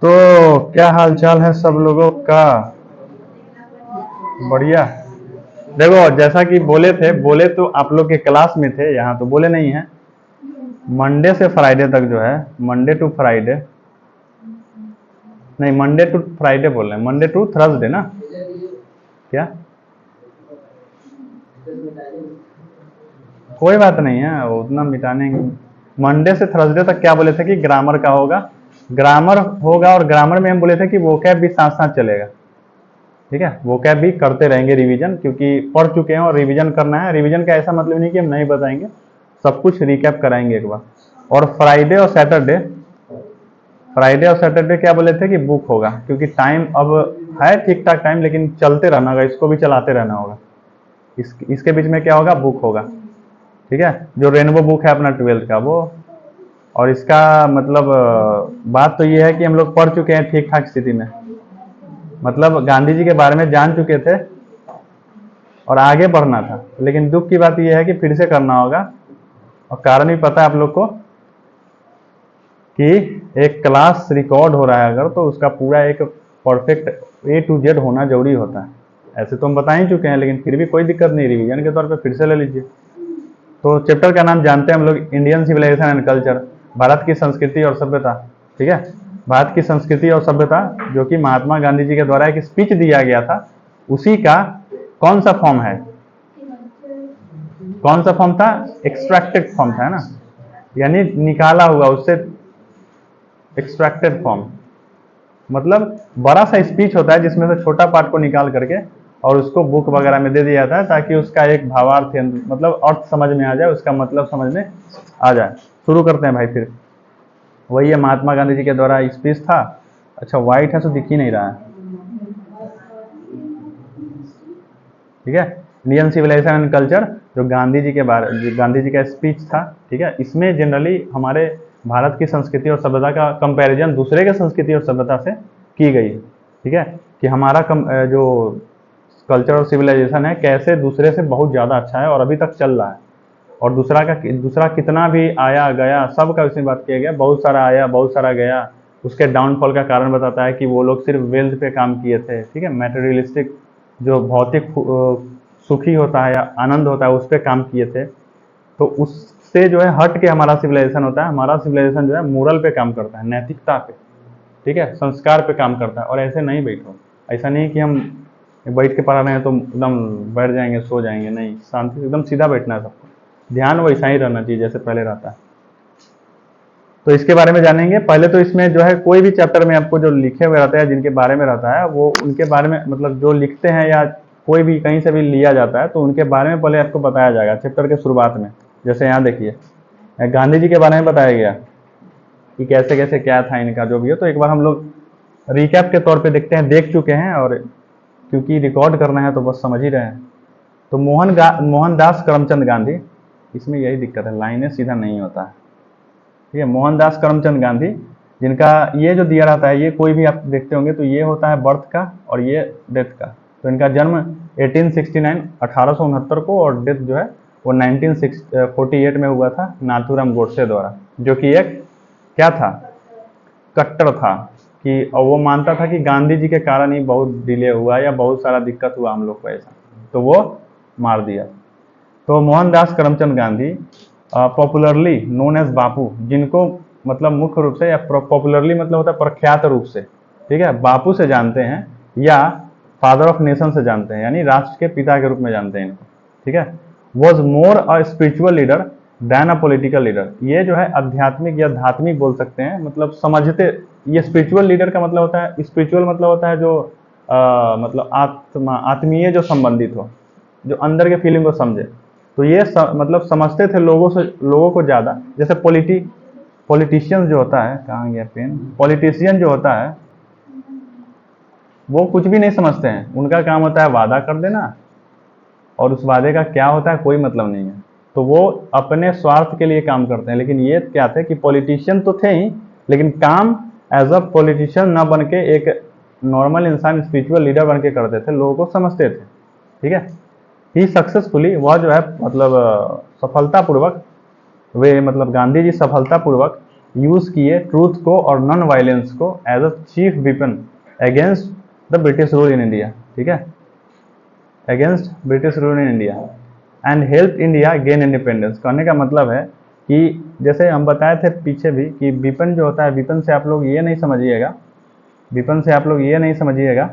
तो क्या हाल चाल है सब लोगों का? बढ़िया। देखो, जैसा कि बोले तो आप लोग के क्लास में थे, यहाँ तो बोले नहीं है। मंडे से फ्राइडे तक जो है, मंडे टू फ्राइडे, नहीं मंडे टू फ्राइडे बोल रहे हैं, मंडे टू थर्सडे ना? क्या? कोई बात नहीं है, उतना मिटाने। मंडे से थर्सडे तक क्या बोले थे कि ग्रामर का होगा, ग्रामर होगा, और ग्रामर में हम बोले थे कि वोकैब भी साथ साथ चलेगा। ठीक है, वोकैब भी करते रहेंगे रिवीजन, क्योंकि पढ़ चुके हैं और रिवीजन करना है। रिवीजन का ऐसा मतलब नहीं कि हम नहीं बताएंगे, सब कुछ रिकैप कराएंगे एक बार। और फ्राइडे और सैटरडे क्या बोले थे कि बुक होगा, क्योंकि टाइम अब है ठीक ठाक टाइम, लेकिन चलते रहना होगा, इसको भी चलाते रहना होगा। इसके बीच में क्या होगा, बुक होगा। ठीक है, जो रेनबो बुक है अपना 12th का वो। और इसका मतलब बात तो ये है कि हम लोग पढ़ चुके हैं ठीक ठाक स्थिति में, मतलब गांधी जी के बारे में जान चुके थे और आगे बढ़ना था। लेकिन दुख की बात यह है कि फिर से करना होगा, और कारण भी पता है आप लोग को कि एक क्लास रिकॉर्ड हो रहा है अगर, तो उसका पूरा एक परफेक्ट A to Z होना जरूरी होता है। ऐसे तो हम बता ही चुके हैं, लेकिन फिर भी कोई दिक्कत नहीं, रिवीजन के तौर पे फिर से ले लीजिए। तो चैप्टर का नाम जानते हैं हम लोग, Indian civilisation and culture, Bharat की संस्कृति और सभ्यता। ठीक है, भारत की संस्कृति और सभ्यता, जो कि महात्मा गांधी जी के द्वारा एक स्पीच दिया गया था, उसी का कौन सा फॉर्म है? कौन सा फॉर्म था? एक्सट्रैक्टेड फॉर्म था, है ना? यानी निकाला हुआ उससे, एक्सट्रैक्टेड फॉर्म। मतलब बड़ा सा स्पीच होता है जिसमें से छोटा पार्ट को निकाल करके और उसको बुक वगैरह में दे दिया जाता है, ताकि उसका एक भावार्थ मतलब अर्थ समझ में आ जाए, उसका मतलब समझ में आ जाए। शुरू करते हैं भाई फिर। वही है, महात्मा गांधी जी के द्वारा स्पीच था। अच्छा, व्हाइट है तो दिख ही नहीं रहा है। ठीक है, इंडियन सिविलाइजेशन एंड कल्चर, जो गांधी जी का स्पीच था। ठीक है, इसमें जनरली हमारे भारत की संस्कृति और सभ्यता का कंपैरिजन दूसरे के संस्कृति और सभ्यता से की गई। ठीक है, कि हमारा जो कल्चर और सिविलाइजेशन है, कैसे दूसरे से बहुत ज़्यादा अच्छा है और अभी तक चल रहा है। और दूसरा कितना भी आया गया, सब का उसमें बात किया गया। बहुत सारा आया, बहुत सारा गया, उसके डाउनफॉल का कारण बताता है कि वो लोग सिर्फ वेल्थ पे काम किए थे। ठीक है, मेटेरियलिस्टिक, जो भौतिक सुखी होता है या आनंद होता है, उस पर काम किए थे। तो उससे जो है हट के हमारा सिविलाइजेशन होता है। हमारा सिविलाइजेशन जो है मोरल पे काम करता है, नैतिकता पे। ठीक है, संस्कार पे काम करता है। और ऐसे नहीं बैठो, ऐसा नहीं कि हम बैठ के पढ़ा रहे हैं तो एकदम बैठ जाएंगे, सो जाएंगे, नहीं, शांति से एकदम सीधा बैठना है सबको। ध्यान वैसा ही रहना चाहिए जैसे पहले रहता है। तो इसके बारे में जानेंगे। पहले तो इसमें जो है, कोई भी चैप्टर में आपको जो लिखे हुए रहता है, जिनके बारे में रहता है, वो उनके बारे में, मतलब जो लिखते हैं या कोई भी कहीं से भी लिया जाता है, तो उनके बारे में पहले आपको बताया जाएगा चैप्टर के शुरुआत में। जैसे यहाँ देखिए, गांधी जी के बारे में बताया गया कि कैसे कैसे क्या था इनका, जो भी हो। तो एक बार हम लोग रिकैप के तौर पे देखते हैं, देख चुके हैं, और क्योंकि रिकॉर्ड करना है तो बस समझ ही रहे हैं। तो मोहनदास करमचंद गांधी, इसमें यही दिक्कत है, लाइनें सीधा नहीं होता है। ठीक है, मोहनदास करमचंद गांधी, जिनका ये जो दिया रहता है, ये कोई भी आप देखते होंगे तो ये होता है बर्थ का और ये डेथ का। तो इनका जन्म 1869 1869 को, और डेथ जो है वो 1948 में हुआ था, नाथूराम गोडसे द्वारा, जो कि एक क्या था, कट्टर था। कि और वो मानता था कि गांधी जी के कारण ही बहुत डिले हुआ या बहुत सारा दिक्कत हुआ हम लोग को, ऐसा, तो वो मार दिया। तो Mohandas Karamchand Gandhi, popularly known as Bapu, जिनको मतलब मुख्य रूप से, या पॉपुलरली मतलब होता है प्रख्यात रूप से, ठीक है, बापू से जानते हैं, या फादर ऑफ नेशन से जानते हैं, यानी राष्ट्र के पिता के रूप में जानते हैं इनको। ठीक है, was more a spiritual leader than a political leader. ये जो है आध्यात्मिक या धात्मिक बोल सकते हैं, मतलब समझते। ये स्पिरिचुअल लीडर का मतलब होता है, स्पिरिचुअल मतलब होता है जो मतलब आत्मीय जो संबंधित हो, जो अंदर के फीलिंग को समझे। तो ये मतलब समझते थे लोगों को ज़्यादा। जैसे पॉलिटिशियन जो होता है, कहाँ गया पेन, पॉलिटिशियन जो होता है वो कुछ भी नहीं समझते हैं। उनका काम होता है वादा कर देना, और उस वादे का क्या होता है कोई मतलब नहीं है। तो वो अपने स्वार्थ के लिए काम करते हैं। लेकिन ये क्या थे कि पॉलिटिशियन तो थे ही, लेकिन काम एज अ पॉलिटिशियन ना बन के एक नॉर्मल इंसान, स्पिरिचुअल लीडर बन के करते थे, लोगों को समझते थे। ठीक है, ही सक्सेसफुली, वह जो है मतलब सफलतापूर्वक, वे मतलब गांधी जी सफलतापूर्वक यूज किए ट्रूथ को और नॉन वायलेंस को as a chief weapon against the British rule in India, ठीक है, against British rule in India and help India gain independence. कहने का मतलब है कि जैसे हम बताए थे पीछे भी कि विपन जो होता है, विपन से आप लोग ये नहीं समझिएगा, विपन से आप लोग ये नहीं समझिएगा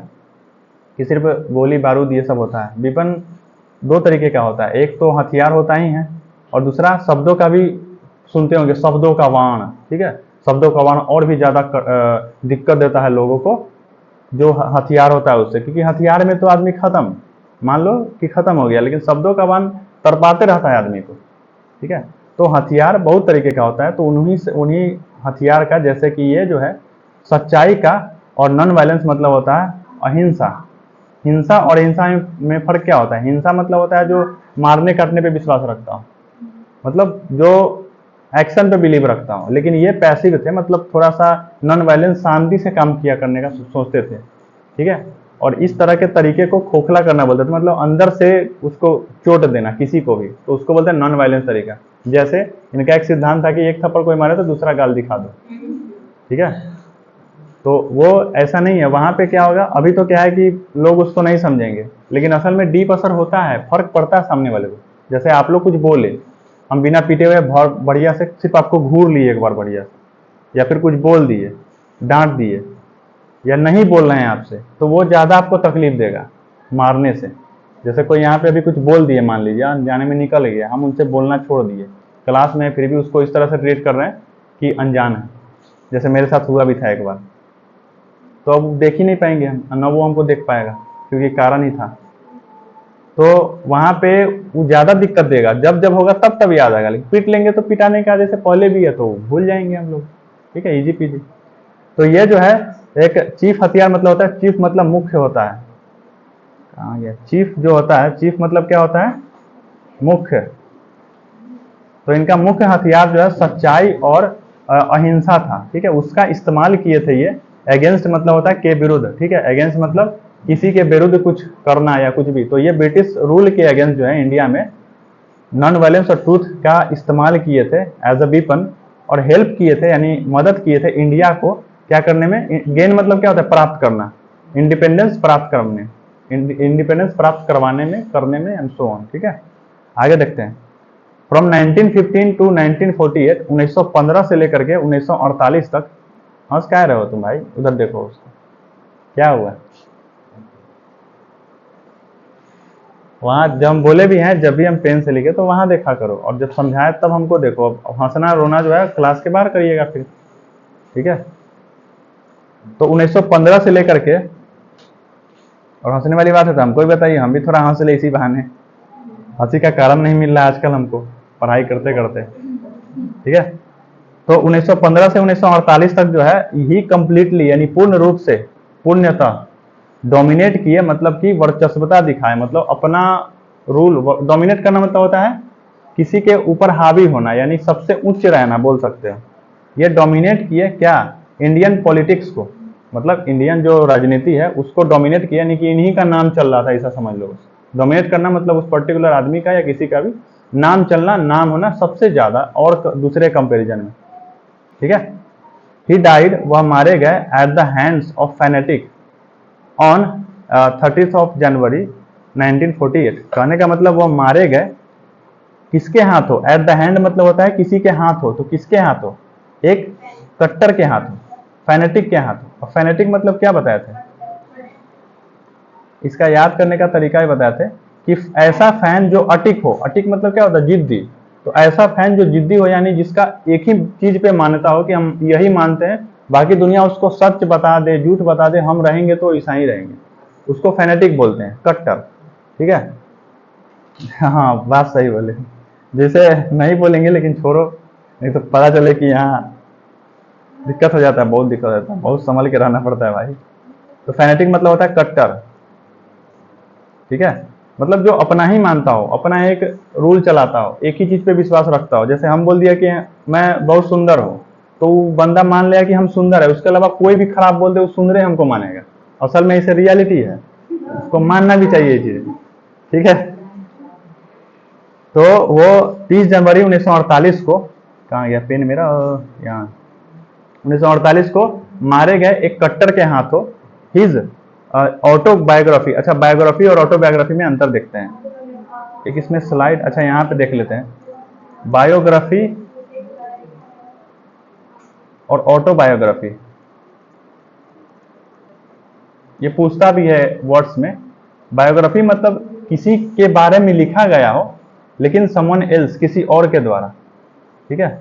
कि सिर्फ गोली बारूद ये सब होता है। विपन दो तरीके का होता है, एक तो हथियार होता ही है और दूसरा शब्दों का भी सुनते होंगे, शब्दों का वाण, ठीक है, शब्दों का वाण और भी ज़्यादा दिक्कत देता है लोगों को जो हथियार होता है उससे, क्योंकि हथियार में तो आदमी खत्म, मान लो कि खत्म हो गया, लेकिन शब्दों का वाण तड़पाते रहता है आदमी को, ठीक है। तो हथियार बहुत तरीके का होता है, तो उन्हीं हथियार का, जैसे कि ये जो है सच्चाई का, और नॉन वायलेंस मतलब होता है अहिंसा। हिंसा और हिंसा में फर्क क्या होता है? हिंसा मतलब होता है जो मारने काटने पे विश्वास रखता हूँ, मतलब जो एक्शन पे बिलीव रखता हूँ, लेकिन ये पैसिव थे, मतलब थोड़ा सा नॉन वायलेंस शांति से काम किया करने का सोचते थे, ठीक है। और इस तरह के तरीके को खोखला करना बोलते थे, मतलब अंदर से उसको चोट देना किसी को भी, तो उसको बोलते हैं नॉन वायलेंस तरीका। जैसे इनका एक सिद्धांत था कि एक थप्पड़ कोई मारे तो दूसरा गाल दिखा दो, ठीक है। तो वो ऐसा नहीं है, वहां पे क्या होगा, अभी तो क्या है कि लोग उसको नहीं समझेंगे, लेकिन असल में डीप असर होता है, फर्क पड़ता है सामने वाले को। जैसे आप लोग कुछ बोले, हम बिना पीटे हुए बहुत बढ़िया से सिर्फ आपको घूर लिए एक बार बढ़िया से, या फिर कुछ बोल दिए, डांट दिए, या नहीं बोल रहे हैं आपसे, तो वो ज़्यादा आपको तकलीफ देगा मारने से। जैसे कोई यहाँ पे अभी कुछ बोल दिए, मान लीजिए अनजाने में निकल गया, हम उनसे बोलना छोड़ दिए, क्लास में फिर भी उसको इस तरह से ट्रीट कर रहे हैं कि अनजान है, जैसे मेरे साथ हुआ भी था एक बार। तो अब देख ही नहीं पाएंगे हम, न वो हमको देख पाएगा, क्योंकि कारण ही था। तो वहां पे वो ज्यादा दिक्कत देगा, जब जब होगा तब तब याद आएगा, लेकिन पीट लेंगे तो पिटाने का जैसे पहले भी है तो भूल जाएंगे हम लोग, ठीक है, इजी पीजी। तो ये जो है एक चीफ हथियार मतलब होता है, चीफ मतलब मुख्य होता है, कहाँ गया चीफ जो होता है, चीफ मतलब क्या होता है, मुख्य। तो इनका मुख्य हथियार जो है सच्चाई और अहिंसा था, ठीक है, उसका इस्तेमाल किए थे ये। अगेंस्ट मतलब होता है के विरुद्ध, ठीक है, अगेंस्ट मतलब किसी के विरुद्ध कुछ करना या कुछ भी। तो ये ब्रिटिश रूल के अगेंस्ट जो है इंडिया में नॉन वायलेंस और ट्रूथ का इस्तेमाल किए थे एज अ वीपन, और हेल्प किए थे यानी मदद किए थे इंडिया को क्या करने में, गेन मतलब क्या होता है, प्राप्त करना, इंडिपेंडेंस प्राप्त करने, इंडिपेंडेंस प्राप्त करवाने में, करने में एंड सो ऑन, ठीक है। आगे देखते हैं। फ्रॉम 1915 टू 1948, 1915 से लेकर के 1948 तक। हंस क्या रहे हो तुम भाई, उधर देखो उसको, क्या हुआ वहां, जब हम बोले भी हैं, जब भी हम पेन से लिखे तो वहां देखा करो, और जब समझाए तब हमको देखो। अब हंसना रोना जो है क्लास के बाहर करिएगा फिर, ठीक है। तो 1915 से लेकर के, और हंसने वाली बात है तो हमको भी बताइए, हम भी थोड़ा हंस ले इसी बहाने, हंसी का कारण नहीं मिल रहा है आजकल हमको पढ़ाई करते करते, ठीक है। तो 1915 से 1948 तक जो है ही कंप्लीटली यानी पूर्ण रूप से, पूर्णतः डोमिनेट किए, मतलब कि वर्चस्वता दिखाए, मतलब अपना रूल, डोमिनेट करना मतलब होता है किसी के ऊपर हावी होना, यानी सबसे उच्च रहना बोल सकते हो। ये डोमिनेट किए क्या, इंडियन पॉलिटिक्स को, मतलब इंडियन जो राजनीति है उसको डोमिनेट किया, यानी कि इन्हीं का नाम चल रहा था, ऐसा समझ लो। डोमिनेट करना मतलब उस पर्टिकुलर आदमी का या किसी का भी नाम चलना, नाम होना सबसे ज्यादा और दूसरे कंपेरिजन में, ठीक है। ही डाइड, वह मारे गए at the hands of fanatic on 30th of January 1948। कहने का मतलब वह मारे गए किसके हाथों, एट द हैंड मतलब होता है किसी के हाथ हो, तो किसके हाथों, एक कट्टर के हाथों, फैनेटिक के हाथों। और फैनेटिक मतलब क्या बताए थे, इसका याद करने का तरीका ही बताए थे कि ऐसा फैन जो अटिक हो, अटिक मतलब क्या होता है, जिद्दी। तो ऐसा फैन जो जिद्दी हो, यानी जिसका एक ही चीज पे मान्यता हो कि हम यही मानते हैं, बाकी दुनिया उसको सच बता दे, झूठ बता दे, हम रहेंगे तो ऐसा ही रहेंगे, उसको फैनेटिक बोलते हैं, कट्टर, ठीक है। हाँ बात सही बोले, जैसे नहीं बोलेंगे लेकिन छोड़ो, नहीं तो पता चले कि यहाँ दिक्कत हो जाता है, बहुत दिक्कत हो जाता है, बहुत संभल के रहना पड़ता है भाई। तो फैनेटिक मतलब होता है कट्टर, ठीक है, मतलब जो अपना ही मानता हो, अपना एक रूल चलाता हो, एक ही चीज पे विश्वास रखता हो। जैसे हम बोल दिया कि मैं बहुत सुंदर हूँ, तो वो बंदा मान लिया कि हम सुंदर है, उसके अलावा कोई भी खराब बोल दे वो सुंदर हमको मानेगा। असल में इसे रियलिटी है, उसको मानना भी चाहिए ये चीज, ठीक है। तो वो 30 जनवरी 1948 को, कहाँ गया पेन मेरा, यहाँ 1948 को मारे गए एक कट्टर के हाथों हिज ऑटोबायोग्राफी। अच्छा, बायोग्राफी और ऑटोबायोग्राफी में अंतर देखते हैं। एक इसमें स्लाइड, अच्छा यहाँ पे देख लेते हैं, बायोग्राफी और ऑटोबायोग्राफी। ये पूछता भी है वर्ड्स में। बायोग्राफी मतलब किसी के बारे में लिखा गया हो लेकिन समवन एल्स, किसी और के द्वारा, ठीक है,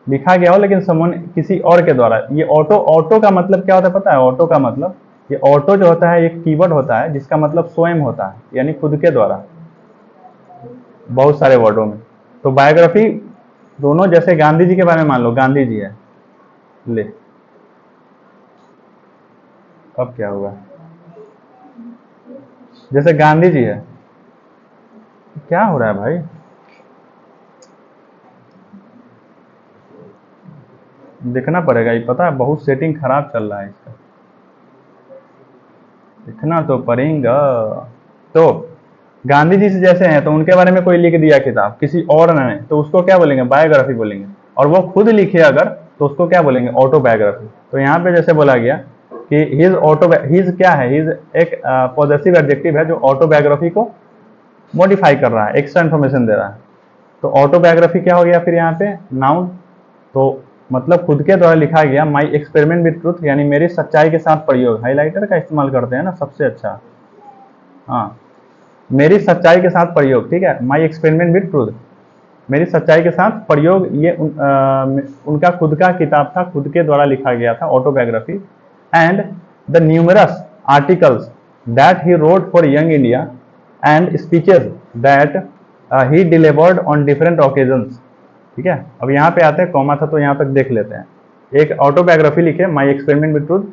लिखा गया हो लेकिन समवन किसी और के द्वारा। ये ऑटो, ऑटो का मतलब क्या होता है पता है? ऑटो का मतलब, ये ऑटो जो होता है एक कीवर्ड होता है जिसका मतलब स्वयं होता है, यानी खुद के द्वारा, बहुत सारे वर्डों में। तो बायोग्राफी दोनों, जैसे गांधी जी के बारे में मान लो, गांधी जी है, ले अब क्या हुआ, जैसे गांधी जी है, क्या हो रहा है भाई? देखना पड़ेगा, ये पता है बहुत सेटिंग खराब चल रहा है इसका, देखना तो पड़ेगा। तो गांधी जी से जैसे हैं तो उनके बारे में कोई लिख दिया किताब किसी और ने, तो उसको क्या बोलेंगे? बायोग्राफी बोलेंगे। और वो खुद लिखे अगर, तो उसको क्या बोलेंगे? ऑटोबायोग्राफी। तो यहाँ पे जैसे बोला गया कि हिज ऑटो, हिज क्या है? हिज एक पॉजेसिव एडजेक्टिव है जो ऑटोबायोग्राफी को मॉडिफाई कर रहा है, एक्स्ट्रा इन्फॉर्मेशन दे रहा है। तो ऑटोबायोग्राफी क्या हो गया फिर यहाँ पे? नाउन। तो मतलब खुद के द्वारा लिखा गया, माई एक्सपेरिमेंट विद ट्रूथ, यानी मेरी सच्चाई के साथ प्रयोग। हाइलाइटर का इस्तेमाल करते हैं ना, सबसे अच्छा। हाँ, मेरी सच्चाई के साथ प्रयोग, ठीक है, माई एक्सपेरिमेंट विद ट्रूथ, मेरी सच्चाई के साथ प्रयोग। ये उनका खुद का किताब था, खुद के द्वारा लिखा गया था, autobiography. And the numerous articles that he wrote for young India and speeches that he delivered on different occasions. ठीक है, अब यहाँ पे आते हैं, कॉमा था तो यहाँ तक देख लेते हैं। एक ऑटोबायोग्राफी लिखे, माई एक्सपेरिमेंट विद ट्रूथ,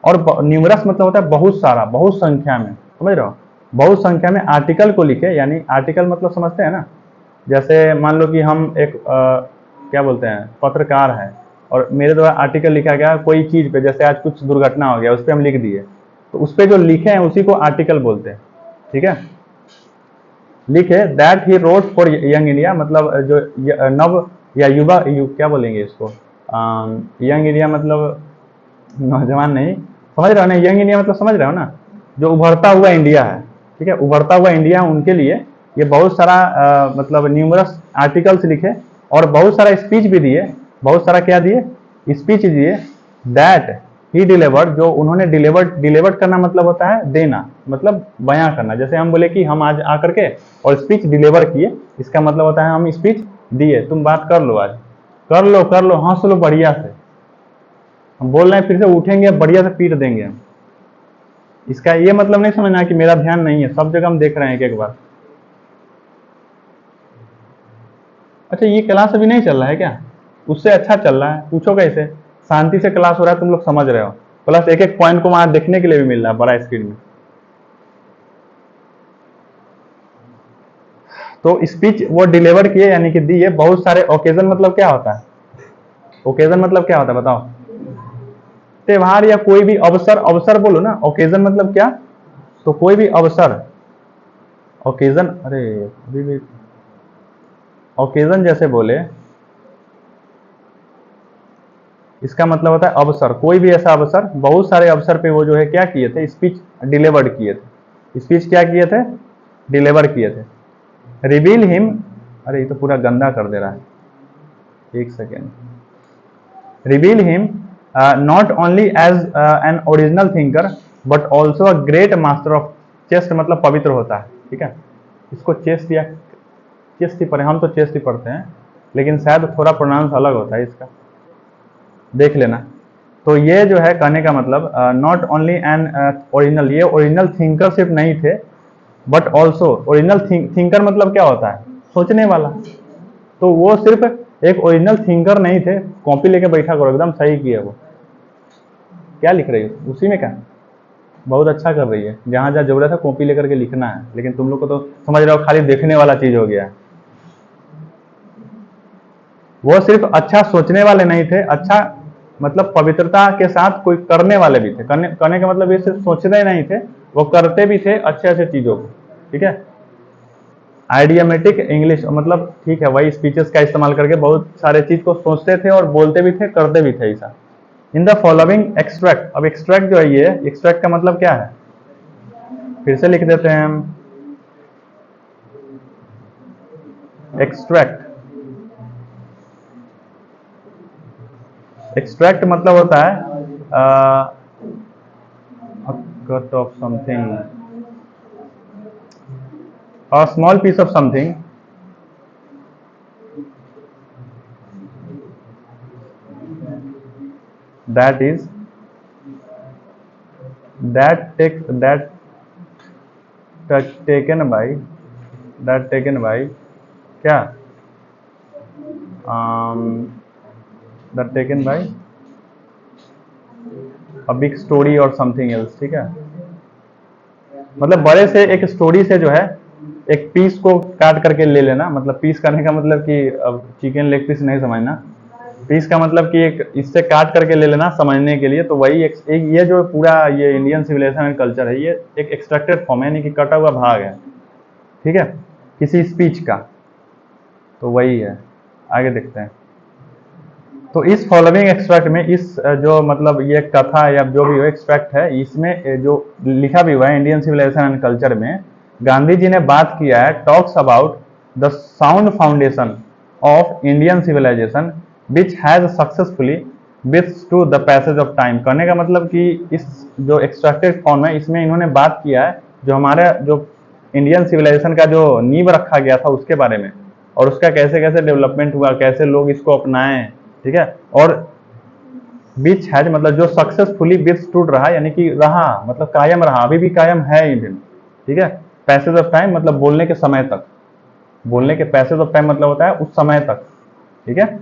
और न्यूमरस मतलब होता है बहुत सारा, बहुत संख्या में, समझ रहे हो? बहुत संख्या में आर्टिकल को लिखे, यानी आर्टिकल मतलब समझते हैं ना, जैसे मान लो कि हम एक क्या बोलते हैं, पत्रकार है और मेरे द्वारा आर्टिकल लिखा गया कोई चीज पे, जैसे आज कुछ दुर्घटना हो गया उस पर हम लिख दिए, तो उस पर जो लिखे हैं उसी को आर्टिकल बोलते हैं। ठीक है, लिखे that he wrote for young India, मतलब जो नव या युवा, क्या बोलेंगे इसको, यंग इंडिया मतलब नौजवान नहीं, समझ रहे हो ना? यंग इंडिया मतलब समझ रहे हो ना, जो उभरता हुआ इंडिया है, ठीक है, उभरता हुआ इंडिया, उनके लिए ये बहुत सारा मतलब न्यूमरस आर्टिकल्स लिखे और बहुत सारा स्पीच भी दिए, बहुत सारा क्या दिए? स्पीच दिए। दैट ही डिलीवर्ड, जो उन्होंने डिलीवर्ड करना मतलब होता है देना, मतलब बयां करना। जैसे हम बोले कि हम आज आकर के और स्पीच डिलीवर किए, इसका मतलब होता है हम स्पीच दिए, तुम बात कर लो, आज कर लो, हंस लो बढ़िया से, हम बोल रहे हैं फिर से उठेंगे बढ़िया से पीट देंगे हम। इसका ये मतलब नहीं समझना कि मेरा ध्यान नहीं है, सब जगह हम देख रहे हैं एक बार। अच्छा, ये क्लास अभी नहीं चल रहा है क्या? उससे अच्छा चल रहा है, पूछो कैसे? शांति से क्लास हो रहा है, तुम लोग समझ रहे हो, प्लस एक एक पॉइंट को वहां देखने के लिए भी मिल रहा है बड़ा स्क्रीन में। तो स्पीच वो डिलीवर किए यानी कि दिए, बहुत सारे ओकेजन मतलब क्या होता है? ओकेजन मतलब क्या होता है बताओ? त्योहार या कोई भी अवसर, अवसर बोलो ना, ओकेजन मतलब क्या? तो कोई भी अवसर, ओकेजन, अरे अभी भी ओकेजन जैसे बोले, इसका मतलब होता है अवसर, कोई भी ऐसा अवसर, बहुत सारे अवसर पे वो जो है क्या किए थे? स्पीच डिलीवर्ड किए थे। स्पीच क्या किए थे? डिलीवर किए थे। रिवील हिम, अरे ये तो पूरा गंदा कर दे रहा है, एक second. Reveal him not only as an original thinker but also a great master of chaste, मतलब पवित्र होता है, ठीक है, इसको चेस्ट या चेस्ट ही पढ़े, हम तो चेस्ट ही पढ़ते हैं, लेकिन शायद थोड़ा प्रोनाउंस अलग होता है इसका, देख लेना। तो ये जो है कहने का मतलब, नॉट ओनली एन ओरिजिनल, ये ओरिजिनल थिंकर सिर्फ नहीं थे, बट ऑल्सो ओरिजिनल थिंकर मतलब क्या होता है? सोचने वाला। तो वो सिर्फ एक ओरिजिनल थिंकर नहीं थे, कॉपी लेके बैठा करो, एकदम सही किया वो। क्या लिख रही हो उसी में? क्या बहुत अच्छा कर रही है, जहां जहां जरूरत है कॉपी लेकर के लिखना है, लेकिन तुम लोग को तो समझ रहे हो खाली देखने वाला चीज हो गया। वो सिर्फ अच्छा सोचने वाले नहीं थे, अच्छा मतलब पवित्रता के साथ कोई करने वाले भी थे। करने का मतलब ये सिर्फ सोचते नहीं थे, वो करते भी थे अच्छे अच्छे चीजों को। ठीक है, आइडियामेटिक इंग्लिश मतलब ठीक है, वही स्पीचेस का इस्तेमाल करके बहुत सारे चीज को सोचते थे और बोलते भी थे, करते भी थे ऐसा। इन द फॉलोइंग एक्सट्रैक्ट, अब एक्सट्रैक्ट जो है, ये एक्सट्रैक्ट का मतलब क्या है, फिर से लिख देते हैं हम, एक्सट्रैक्ट, एक्सट्रैक्ट मतलब होता है cut off something, a small piece of something that is taken by क्या, that taken by a big story or something else, ठीक है। मतलब बड़े से एक स्टोरी से जो है एक पीस को काट करके ले लेना, मतलब पीस करने का मतलब कि अब चिकन लेग पीस नहीं समझना, पीस का मतलब कि एक इससे काट करके ले लेना समझने के लिए। तो वही एक ये जो पूरा ये इंडियन सिविलाइजेशन एंड कल्चर है, ये एक एक्सट्रैक्टेड फॉर्म है, यानी कि कटा हुआ भाग है, ठीक है, किसी स्पीच का। तो वही है, आगे देखते हैं। तो इस फॉलोइंग एक्सट्रैक्ट में, इस जो मतलब ये कथा या जो भी हो एक्सट्रैक्ट है, इसमें जो लिखा भी हुआ है इंडियन सिविलाइजेशन एंड कल्चर में, गांधी जी ने बात किया है, talks about the sound foundation of Indian civilisation which has successfully विथ टू द पैसेज ऑफ टाइम। कहने का मतलब कि इस जो एक्सट्रैक्टेड फॉर्म है, इसमें इन्होंने बात किया है जो हमारे जो इंडियन सिविलाइजेशन का जो नींव रखा गया था उसके बारे में, और उसका कैसे कैसे डेवलपमेंट हुआ, कैसे लोग इसको अपनाएं, ठीक है। और बीच हैज मतलब जो सक्सेसफुली विथस्टूड रहा, यानी कि रहा मतलब कायम रहा, अभी भी कायम है इवन, ठीक है। पैसेज ऑफ टाइम मतलब बोलने के समय तक, बोलने के पैसेज ऑफ टाइम मतलब होता है उस समय तक, ठीक है।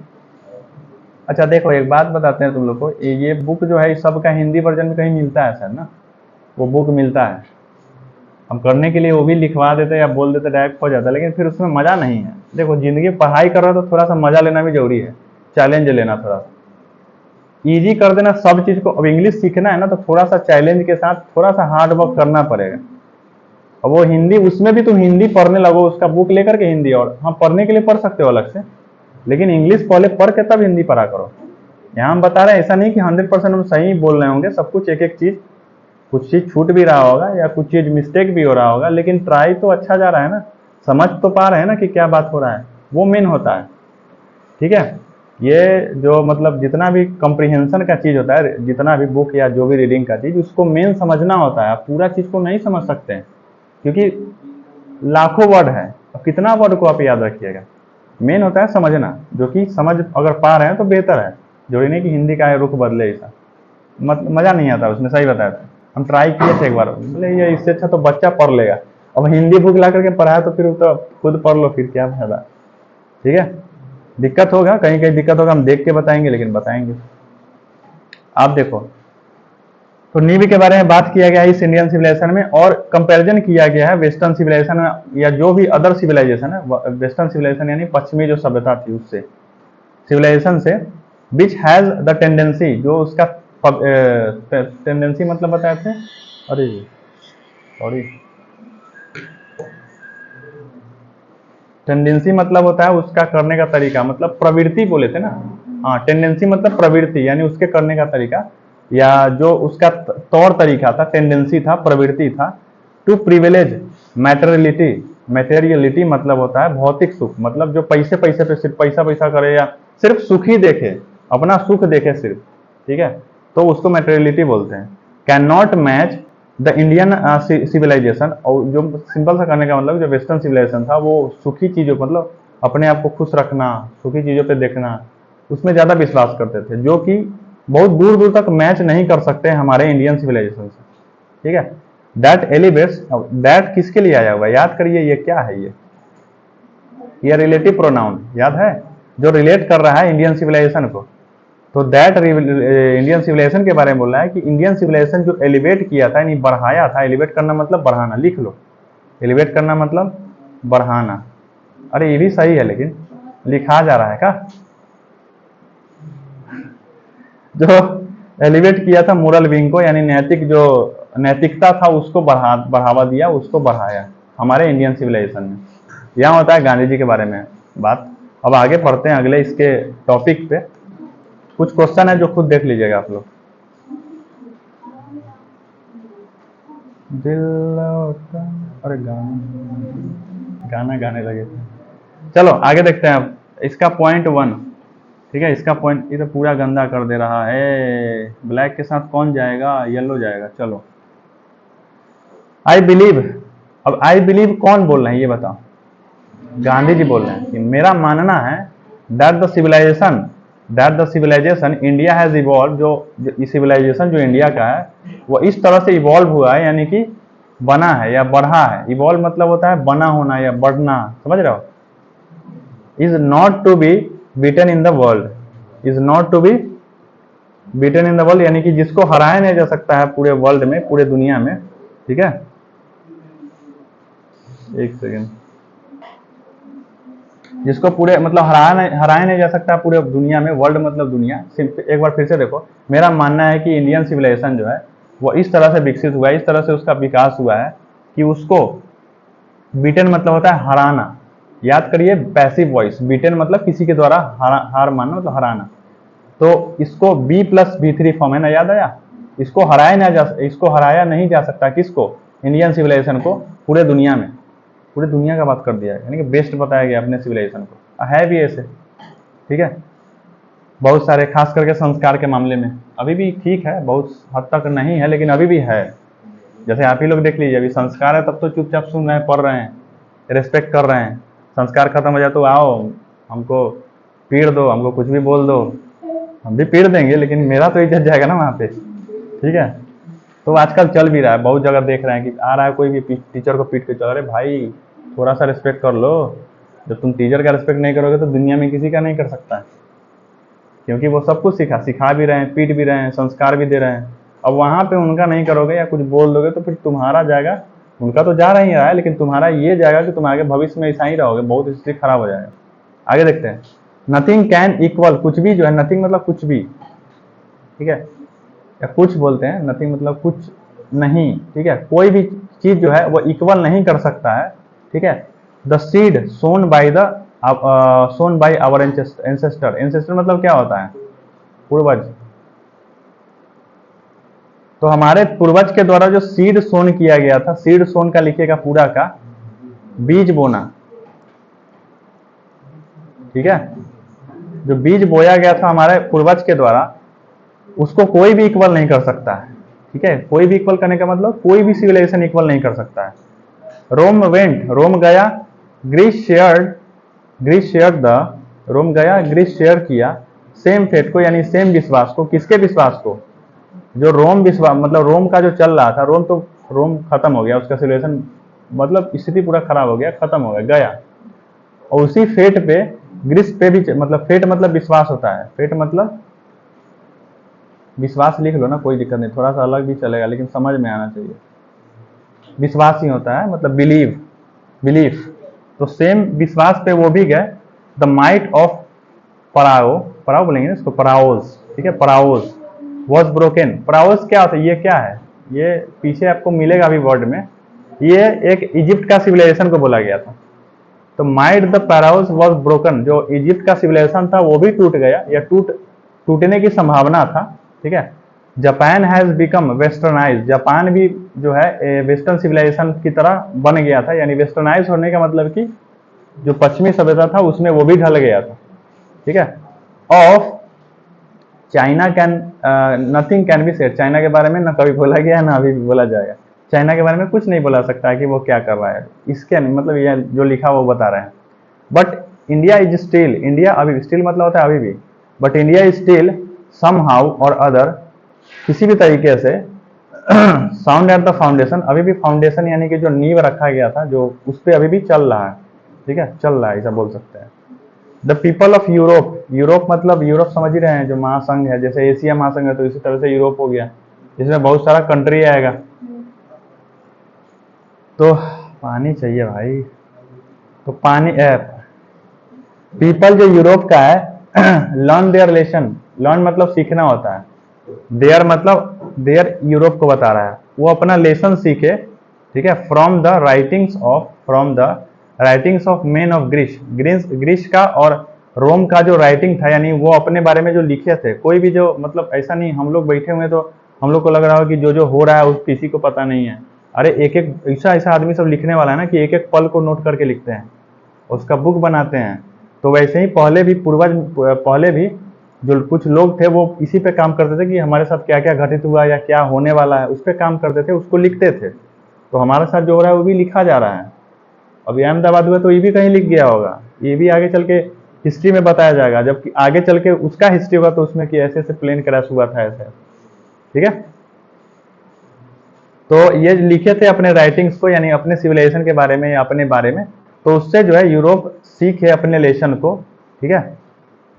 अच्छा देखो एक बात बताते हैं तुम लोग को, ये बुक जो है सबका हिंदी वर्जन में कहीं मिलता है सर ना, वो बुक मिलता है, हम करने के लिए वो भी लिखवा देते या बोल देते डायरेक्ट हो जाता, लेकिन फिर उसमें मजा नहीं है। देखो जिंदगी पढ़ाई कर रहे हो तो थोड़ा सा मजा लेना भी जरूरी है, चैलेंज लेना, थोड़ा सा इजी कर देना सब चीज को। अब इंग्लिश सीखना है ना तो थोड़ा सा चैलेंज के साथ थोड़ा सा हार्ड वर्क करना पड़ेगा। अब वो हिंदी, उसमें भी तुम हिंदी पढ़ने लगो उसका बुक लेकर के हिंदी, और हाँ पढ़ने के लिए पढ़ सकते हो अलग से, लेकिन इंग्लिश पहले पढ़ के तब हिंदी पढ़ा करो। यहाँ हम बता रहे हैं ऐसा नहीं कि 100% हम सही बोल रहे होंगे सब कुछ, एक एक चीज, कुछ चीज छूट भी रहा होगा या कुछ चीज मिस्टेक भी हो रहा होगा, लेकिन ट्राई तो अच्छा जा रहा है ना, समझ तो पा रहे हैं ना कि क्या बात हो रहा है, वो मेन होता है, ठीक है। ये जो मतलब जितना भी कॉम्प्रिहेंशन का चीज होता है, जितना भी बुक या जो भी रीडिंग का चीज, उसको मेन समझना होता है। आप पूरा चीज को नहीं समझ सकते हैं क्योंकि लाखों वर्ड है, अब कितना वर्ड को आप याद रखिएगा। मेन होता है समझना, जो कि समझ अगर पा रहे हैं तो बेहतर है, जरूरी नहीं कि हिंदी का रुख बदले, ऐसा मजा नहीं आता उसमें, सही बताया था। हम ट्राई किए थे एक बार, बोले ये इससे अच्छा तो बच्चा पढ़ लेगा। अब हिंदी बुक ला करके पढ़ाया तो फिर तो खुद पढ़ लो, फिर क्या फायदा, ठीक है। दिक्कत होगा, कहीं कहीं दिक्कत होगा, हम देख के बताएंगे, लेकिन बताएंगे। आप देखो, तो नींव के बारे में बात किया गया है इस इंडियन सिविलाइजेशन में, और कंपैरिजन किया गया है वेस्टर्न सिविलाइजेशन या जो भी अदर सिविलाइजेशन है, वेस्टर्न सिविलाइजेशन यानी पश्चिमी जो सभ्यता थी उससे, सिविलाइजेशन से, विच हैज द टेंडेंसी, जो उसका टेंडेंसी मतलब बताए थे, अरे सॉरी, टेंडेंसी मतलब होता है उसका करने का तरीका, मतलब प्रवृत्ति बोले थे ना, हाँ टेंडेंसी मतलब प्रवृत्ति, यानी उसके करने का तरीका या जो उसका तौर तरीका था, टेंडेंसी था, प्रवृत्ति था, टू प्रिविलेज मैटेरियलिटी, मैटेरियलिटी मतलब होता है भौतिक सुख, मतलब जो पैसे पैसे पे सिर्फ पैसा पैसा करे या सिर्फ सुख ही देखे, अपना सुख देखे सिर्फ, ठीक है, तो उसको मैटेरियलिटी बोलते हैं। Can not match the Indian civilisation, और जो सिंपल सा करने का मतलब जो वेस्टर्न सिविलाइजेशन था वो सुखी चीजों, मतलब अपने आप को खुश रखना, सुखी चीजों पे देखना, उसमें ज्यादा विश्वास करते थे, जो कि बहुत दूर दूर तक मैच नहीं कर सकते हमारे इंडियन सिविलाइजेशन से, ठीक है। दैट एलिवेट्स, दैट किसके लिए आया हुआ, याद करिए ये क्या है, ये रिलेटिव प्रोनाउन याद है, जो रिलेट कर रहा है इंडियन सिविलाइजेशन को। तो दैट इंडियन सिविलाइजेशन के बारे में बोल रहा है कि इंडियन सिविलाइजेशन जो एलिवेट किया था, यानी बढ़ाया था, एलिवेट करना मतलब बढ़ाना, लिख लो, एलिवेट करना मतलब बढ़ाना। अरे ये भी सही है, लेकिन लिखा जा रहा है क्या, जो एलिवेट किया था मोरल विंग को, यानी नैतिक जो नैतिकता था उसको बढ़ावा दिया, उसको बढ़ाया हमारे इंडियन सिविलाइजेशन में। यहाँ होता है गांधी जी के बारे में बात। अब आगे पढ़ते हैं अगले इसके टॉपिक पे। कुछ क्वेश्चन है जो खुद देख लीजिएगा आप लोग। दिल लौटा, अरे गाना गाने लगे थे। चलो आगे देखते हैं अब इसका पॉइंट 1। ठीक है, इसका पॉइंट, ये तो पूरा गंदा कर दे रहा है। ब्लैक के साथ कौन जाएगा? येलो जाएगा। चलो, आई बिलीव। अब आई बिलीव कौन बोल रहे हैं ये बताओ? गांधी जी बोल रहे हैं कि मेरा मानना है that the civilisation India has evolve, जो सिविलाइजेशन जो इंडिया का है वो इस तरह से इवॉल्व हुआ है, यानी कि बना है या बढ़ा है। इवॉल्व मतलब होता है बना होना या बढ़ना, समझ रहे हो? Is not to be beaten in the world, is not to be beaten in the world, यानी कि जिसको हराया नहीं जा सकता है पूरे वर्ल्ड में, पूरे दुनिया में। ठीक है, एक सेकेंड। जिसको पूरे मतलब हराया नहीं जा सकता पूरे दुनिया में, वर्ल्ड मतलब दुनिया। एक बार फिर से देखो, मेरा मानना है कि इंडियन सिविलाइजेशन जो है वो इस तरह से विकसित हुआ है, इस तरह से उसका विकास हुआ है कि उसको, बीटन मतलब होता है हराना, याद करिए पैसिव वॉइस। बीटन मतलब किसी के द्वारा हार मानना, मतलब हराना। तो इसको B+B3 फॉर्म है ना, याद आया? इसको हराया नहीं जा सकता। किसको? इंडियन सिविलाइजेशन को, पूरे दुनिया में। पूरी दुनिया का बात कर दिया है, यानी कि बेस्ट बताया गया अपने सिविलाइजेशन को। है भी ऐसे, ठीक है, बहुत सारे, खास करके संस्कार के मामले में अभी भी ठीक है, बहुत हद तक नहीं है लेकिन अभी भी है। जैसे आप ही लोग देख लीजिए, अभी संस्कार है तब तो चुपचाप सुन रहे हैं, पढ़ रहे हैं, रेस्पेक्ट कर रहे हैं। संस्कार खत्म हो जाए तो आओ हमको पीट दो, हमको कुछ भी बोल दो, हम भी पीट देंगे, लेकिन मेरा तो इज्जत जाएगा ना वहाँ पे। ठीक है, तो आजकल चल भी रहा है, बहुत जगह देख रहे हैं कि आ रहा है कोई भी टीचर को पीट के चल रहे। भाई थोड़ा सा रिस्पेक्ट कर लो। जब तुम टीचर का रिस्पेक्ट नहीं करोगे तो दुनिया में किसी का नहीं कर सकता है, क्योंकि वो सब कुछ सिखा भी रहे हैं, पीट भी रहे हैं, संस्कार भी दे रहे हैं। अब वहाँ पे उनका नहीं करोगे या कुछ बोल दोगे तो फिर तुम्हारा जाएगा, उनका तो जा ही रहा है, लेकिन तुम्हारा ये जाएगा कि तुम आगे भविष्य में ऐसा ही रहोगे, बहुत स्थिति खराब हो जाएगा। आगे देखते हैं। नथिंग कैन इक्वल, कुछ भी जो है, नथिंग मतलब कुछ भी, ठीक है, या कुछ बोलते हैं, नथिंग मतलब कुछ नहीं। ठीक है, कोई भी चीज जो है वो इक्वल नहीं कर सकता है। ठीक है, the seed sown by our ancestor. Ancestor मतलब क्या होता है? पूर्वज। तो हमारे पूर्वज के द्वारा जो सीड सोन किया गया था, सीड सोन का लिखिएगा पूरा का, बीज बोना। ठीक है, जो बीज बोया गया था हमारे पूर्वज के द्वारा, उसको कोई भी इक्वल नहीं कर सकता है। ठीक है, कोई भी इक्वल करने का मतलब कोई भी सिविलाइजेशन इक्वल नहीं कर सकता है। रोम वेंट, रोम गया, ग्रीस शेयर्ड द, रोम गया, ग्रीस शेयर किया, सेम फेट को, यानी सेम विश्वास को। किसके विश्वास को? जो रोम विश्वास, मतलब रोम का जो चल रहा था, रोम खत्म हो गया, उसका सिविलाइजेशन मतलब स्थिति पूरा खराब हो गया, खत्म हो गया। और उसी फेट पे ग्रीस पे भी, मतलब फेट मतलब विश्वास होता है, फेट मतलब विश्वास लिख लो ना, कोई दिक्कत नहीं, थोड़ा सा अलग भी चलेगा लेकिन समझ में आना चाहिए। विश्वास ही होता है, मतलब बिलीफ। तो सेम विश्वास पे वो भी गए। द माइट ऑफ पराओ बोलेंगे इसको, पराओज। ठीक है, पराओज वॉज ब्रोकन। पराओज क्या होता है? ये क्या है? ये पीछे आपको मिलेगा अभी वर्ड में। ये एक इजिप्ट का सिविलाइजेशन को बोला गया था। तो माइट द पैराउस वॉज ब्रोकन, जो इजिप्ट का सिविलाइजेशन था वो भी टूट गया, या टूटने की संभावना था। ठीक है, Japan has become westernise, Japan भी जो है वेस्टर्न सिविलाइजेशन की तरह बन गया था, यानी वेस्टर्नाइज होने का मतलब कि जो पश्चिमी सभ्यता था उसमें वो भी ढल गया था। ठीक है, of China can nothing can be said, China के बारे में ना कभी बोला गया ना अभी भी बोला जाएगा। चाइना के बारे में कुछ नहीं बोला सकता है कि वो क्या कर रहा है, इसके मतलब ये जो लिखा वो बता रहे हैं। But India is still, India अभी, स्टिल मतलब होता है अभी भी, but India is still somehow और अदर, किसी भी तरीके से साउंड एट द फाउंडेशन, अभी भी फाउंडेशन यानी कि जो नींव रखा गया था, जो उस पर अभी भी चल रहा है। ठीक है, चल रहा है ऐसा बोल सकते हैं। The people of Europe, Europe मतलब यूरोप समझ ही रहे हैं, जो महासंघ है, जैसे एशिया महासंघ है तो इसी तरह से यूरोप हो गया, इसमें बहुत सारा कंट्री आएगा। तो पानी चाहिए भाई, तो पानी पीपल जो यूरोप का है, लर्न देयर रिलेशन, लर्न मतलब सीखना होता है, देयर मतलब देयर यूरोप को बता रहा है, वो अपना लेसन सीखे। ठीक है, from the writings of men of Greece, Greece का और रोम का जो राइटिंग था, यानी वो अपने बारे में जो लिखे थे, कोई भी जो मतलब ऐसा नहीं हम लोग बैठे हुए तो हम लोग को लग रहा हो कि जो जो हो रहा है उस किसी को पता नहीं है। अरे एक एक ऐसा ऐसा आदमी सब लिखने वाला है ना कि एक एक पल को नोट करके लिखते हैं, उसका बुक बनाते हैं। तो वैसे ही पहले भी पूर्वज, पहले भी जो कुछ लोग थे वो इसी पे काम करते थे कि हमारे साथ क्या क्या घटित हुआ या क्या होने वाला है, उस पर काम करते थे, उसको लिखते थे। तो हमारे साथ जो हो रहा है वो भी लिखा जा रहा है। अभी अहमदाबाद हुआ तो ये भी कहीं लिख गया होगा, ये भी आगे चल के हिस्ट्री में बताया जाएगा, जबकि आगे चल के उसका हिस्ट्री होगा तो उसमें कि ऐसे ऐसे प्लेन क्रैश हुआ था ऐसे। ठीक है, तो ये लिखे थे अपने राइटिंग्स को, यानी अपने सिविलाइजेशन के बारे में या अपने बारे में। तो उससे जो है यूरोप सीखे अपने लेसन को। ठीक है,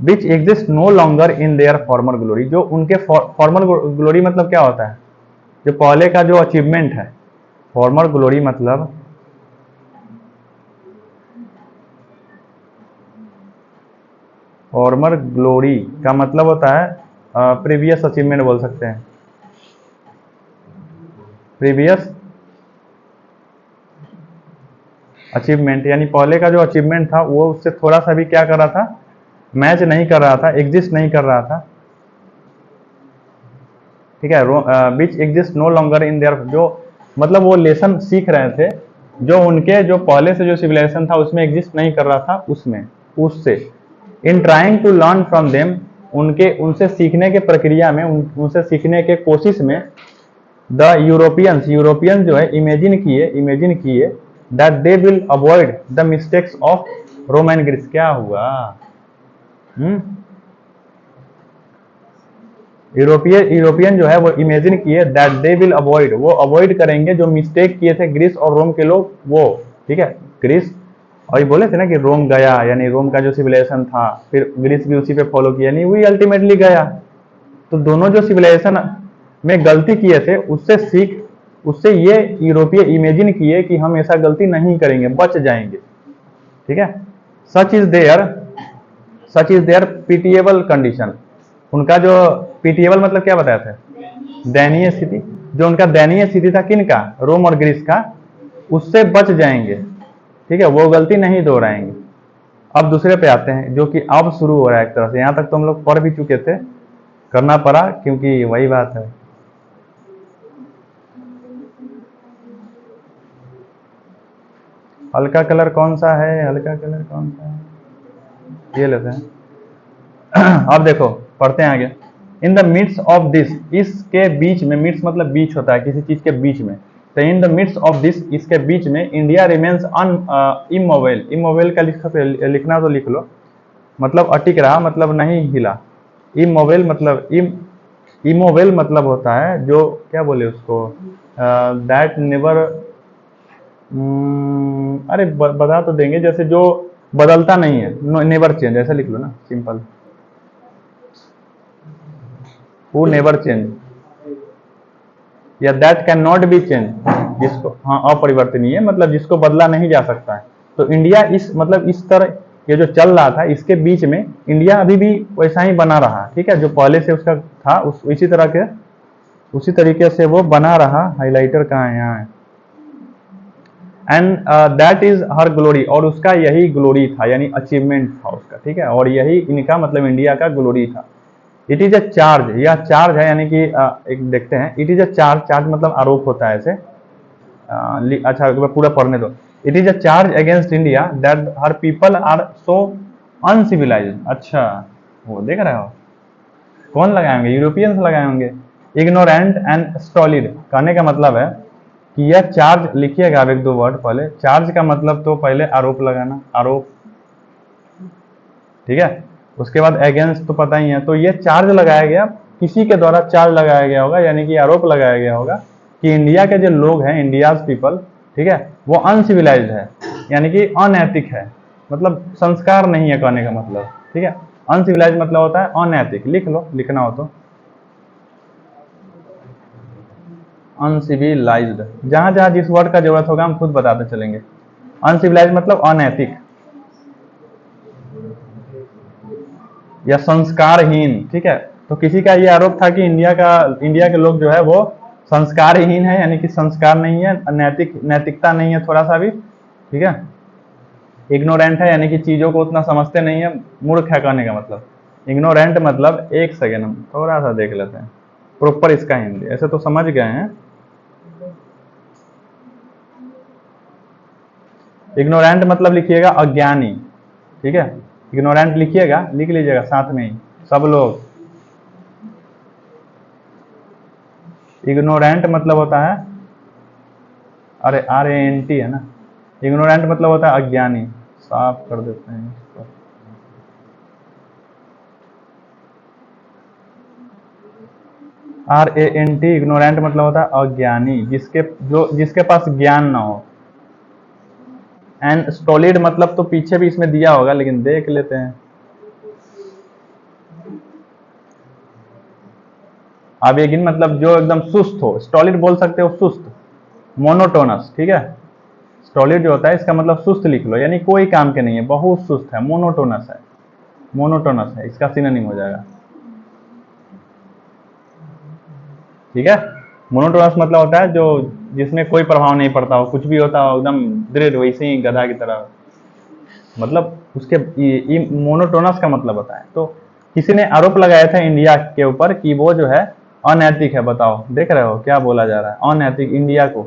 which exist no longer in their former glory, जो उनके फॉर्मर ग्लोरी मतलब क्या होता है, जो पहले का जो अचीवमेंट है। फॉर्मर ग्लोरी मतलब फॉर्मर ग्लोरी का मतलब होता है प्रीवियस अचीवमेंट बोल सकते हैं, प्रीवियस अचीवमेंट, यानी पहले का जो अचीवमेंट था वो उससे थोड़ा सा भी क्या कर रहा था, मैच नहीं कर रहा था, एग्जिस्ट नहीं कर रहा था। ठीक है, which exist no longer in their, जो मतलब वो लेसन सीख रहे थे जो उनके जो पहले से जो सिविलाइजेशन था उसमें एग्जिस्ट नहीं कर रहा था, उसमें उससे in trying to learn from them, उनके उनसे सीखने के प्रक्रिया में, उनसे सीखने के कोशिश में द यूरोपियंस, यूरोपियन जो है इमेजिन किए that they will avoid the mistakes of Roman Greece. क्या हुआ? यूरोपियन जो है वो इमेजिन किए दैट दे विल अवॉइड, वो अवॉइड करेंगे जो मिस्टेक किए थे ग्रीस और रोम के लोग वो। ठीक है, ग्रीस, और ये बोले थे ना कि रोम गया, यानी रोम का जो सिविलाइजेशन था फिर ग्रीस भी उसी पे फॉलो किया, यानी वही अल्टीमेटली गया। तो दोनों जो सिविलाइजेशन में गलती किए थे उससे सीख, उससे ये यूरोपीय इमेजिन किए कि हम ऐसा गलती नहीं करेंगे, बच जाएंगे। ठीक है, such is there such is there pitiable condition, उनका जो पीटीएबल मतलब क्या बताया था, दयनीय स्थिति, जो उनका दयनीय स्थिति था किनका, रोम और ग्रीस का, उससे बच जाएंगे। ठीक है, वो गलती नहीं दोहराएंगे। अब दूसरे पे आते हैं जो कि अब शुरू हो रहा है एक तरह से, यहां तक तो हम लोग पढ़ भी चुके थे, करना पड़ा क्योंकि वही बात है। हल्का कलर कौन सा है, हल्का कलर कौन सा है, ये लेते हैं। अब देखो पढ़ते हैं आगे। In the midst of this, इसके बीच में, मिड्स मतलब बीच होता है किसी चीज के बीच में, तो in the midst of this, इसके बीच में, इंडिया रिमेन्स अन इमोवेल, इमोवेल का लिखना तो लिख लो, मतलब अटिक रहा, मतलब नहीं हिला। इमोवेल मतलब इमोवेल मतलब होता है जो, क्या बोले उसको, दैट नेवर, अरे बता तो देंगे, जैसे जो बदलता नहीं है, नेवर चेंज, ऐसा लिख लो ना सिंपल, हु नेवर चेंज, या that can not be change, जिसको, हाँ अपरिवर्तनीय, मतलब जिसको बदला नहीं जा सकता है। तो इंडिया इस मतलब इस तरह ये जो चल रहा था इसके बीच में इंडिया अभी भी वैसा ही बना रहा। ठीक है, जो पहले से उसका था उसी तरीके से वो बना रहा। हाइलाइटर कहाँ है, यहाँ है। And that is her glory, और उसका यही ग्लोरी था, यानी अचीवमेंट था उसका। ठीक है, और यही इनका मतलब इंडिया का ग्लोरी था। इट इज अ चार्ज, यह चार्ज है, यानी कि एक देखते हैं, it is a charge, charge मतलब आरोप होता है ऐसे। अच्छा पूरा पढ़ने दो। It is a charge against India that her people are so uncivilised. अच्छा, वो देख रहे हो, कौन लगाए होंगे, यूरोपियंस लगाए होंगे। इग्नोरेंट एंड स्टॉलिड, कहने का मतलब है कि यह चार्ज, लिखिएगा अब एक दो वर्ड पहले, चार्ज का मतलब तो पहले आरोप लगाना, आरोप। ठीक है, उसके बाद अगेंस्ट तो पता ही है, तो ये चार्ज लगाया गया, किसी के द्वारा चार्ज लगाया गया होगा, यानी कि आरोप लगाया गया होगा कि इंडिया के जो लोग हैं, इंडियाज पीपल, ठीक है, वो अनसिविलाइज है, यानी कि अनैतिक है, मतलब संस्कार नहीं है कहने का मतलब। ठीक है, अनसिविलाइज मतलब होता है अनैतिक, लिख लो लिखना हो तो, अनसिविलाइज्ड, जहां जहां जिस वर्ड का जरूरत होगा हम खुद बताते चलेंगे। अनसिविलाइज मतलब अनैतिक या संस्कारहीन। ठीक है, तो किसी का ये आरोप था कि इंडिया के लोग जो है वो संस्कारहीन है, यानी कि संस्कार नहीं है, नैतिकता नहीं है थोड़ा सा भी। ठीक है, इग्नोरेंट है यानी कि चीजों को उतना समझते नहीं है, मूर्ख है कहने का मतलब। इग्नोरेंट मतलब, एक सेकेंड हम थोड़ा सा देख लेते हैं प्रॉपर इसका हिंदी, ऐसे तो समझ गए हैं। इग्नोरेंट मतलब लिखिएगा अज्ञानी, ठीक है। इग्नोरेंट लिखिएगा, लिख लीजिएगा साथ में ही सब लोग। इग्नोरेंट मतलब होता है, अरे RANT है ना, इग्नोरेंट मतलब होता है अज्ञानी। साफ कर देते हैं इसको। RANT इग्नोरेंट मतलब होता है अज्ञानी, जिसके पास ज्ञान ना हो। एंड स्टोलिड मतलब तो पीछे भी इसमें दिया होगा, लेकिन देख लेते हैं। आवेगिन मतलब जो एकदम सुस्त हो, स्टॉलिड बोल सकते हो सुस्त। मोनोटोनस, ठीक है। स्टॉलिड जो होता है इसका मतलब सुस्त लिख लो, यानी कोई काम के नहीं है, बहुत सुस्त है, मोनोटोनस है। मोनोटोनस है इसका सिनोनिम हो जाएगा, ठीक है। मोनोटोनस मतलब होता है जो जिसमें कोई प्रभाव नहीं पड़ता हो, कुछ भी होता हो एकदम दृढ़, वैसे ही गधा की तरह, मतलब उसके मोनोटोनस का मतलब होता है। तो किसी ने आरोप लगाया था इंडिया के ऊपर कि वो जो है अनैतिक है। बताओ, देख रहे हो क्या बोला जा रहा है, अनैतिक इंडिया को,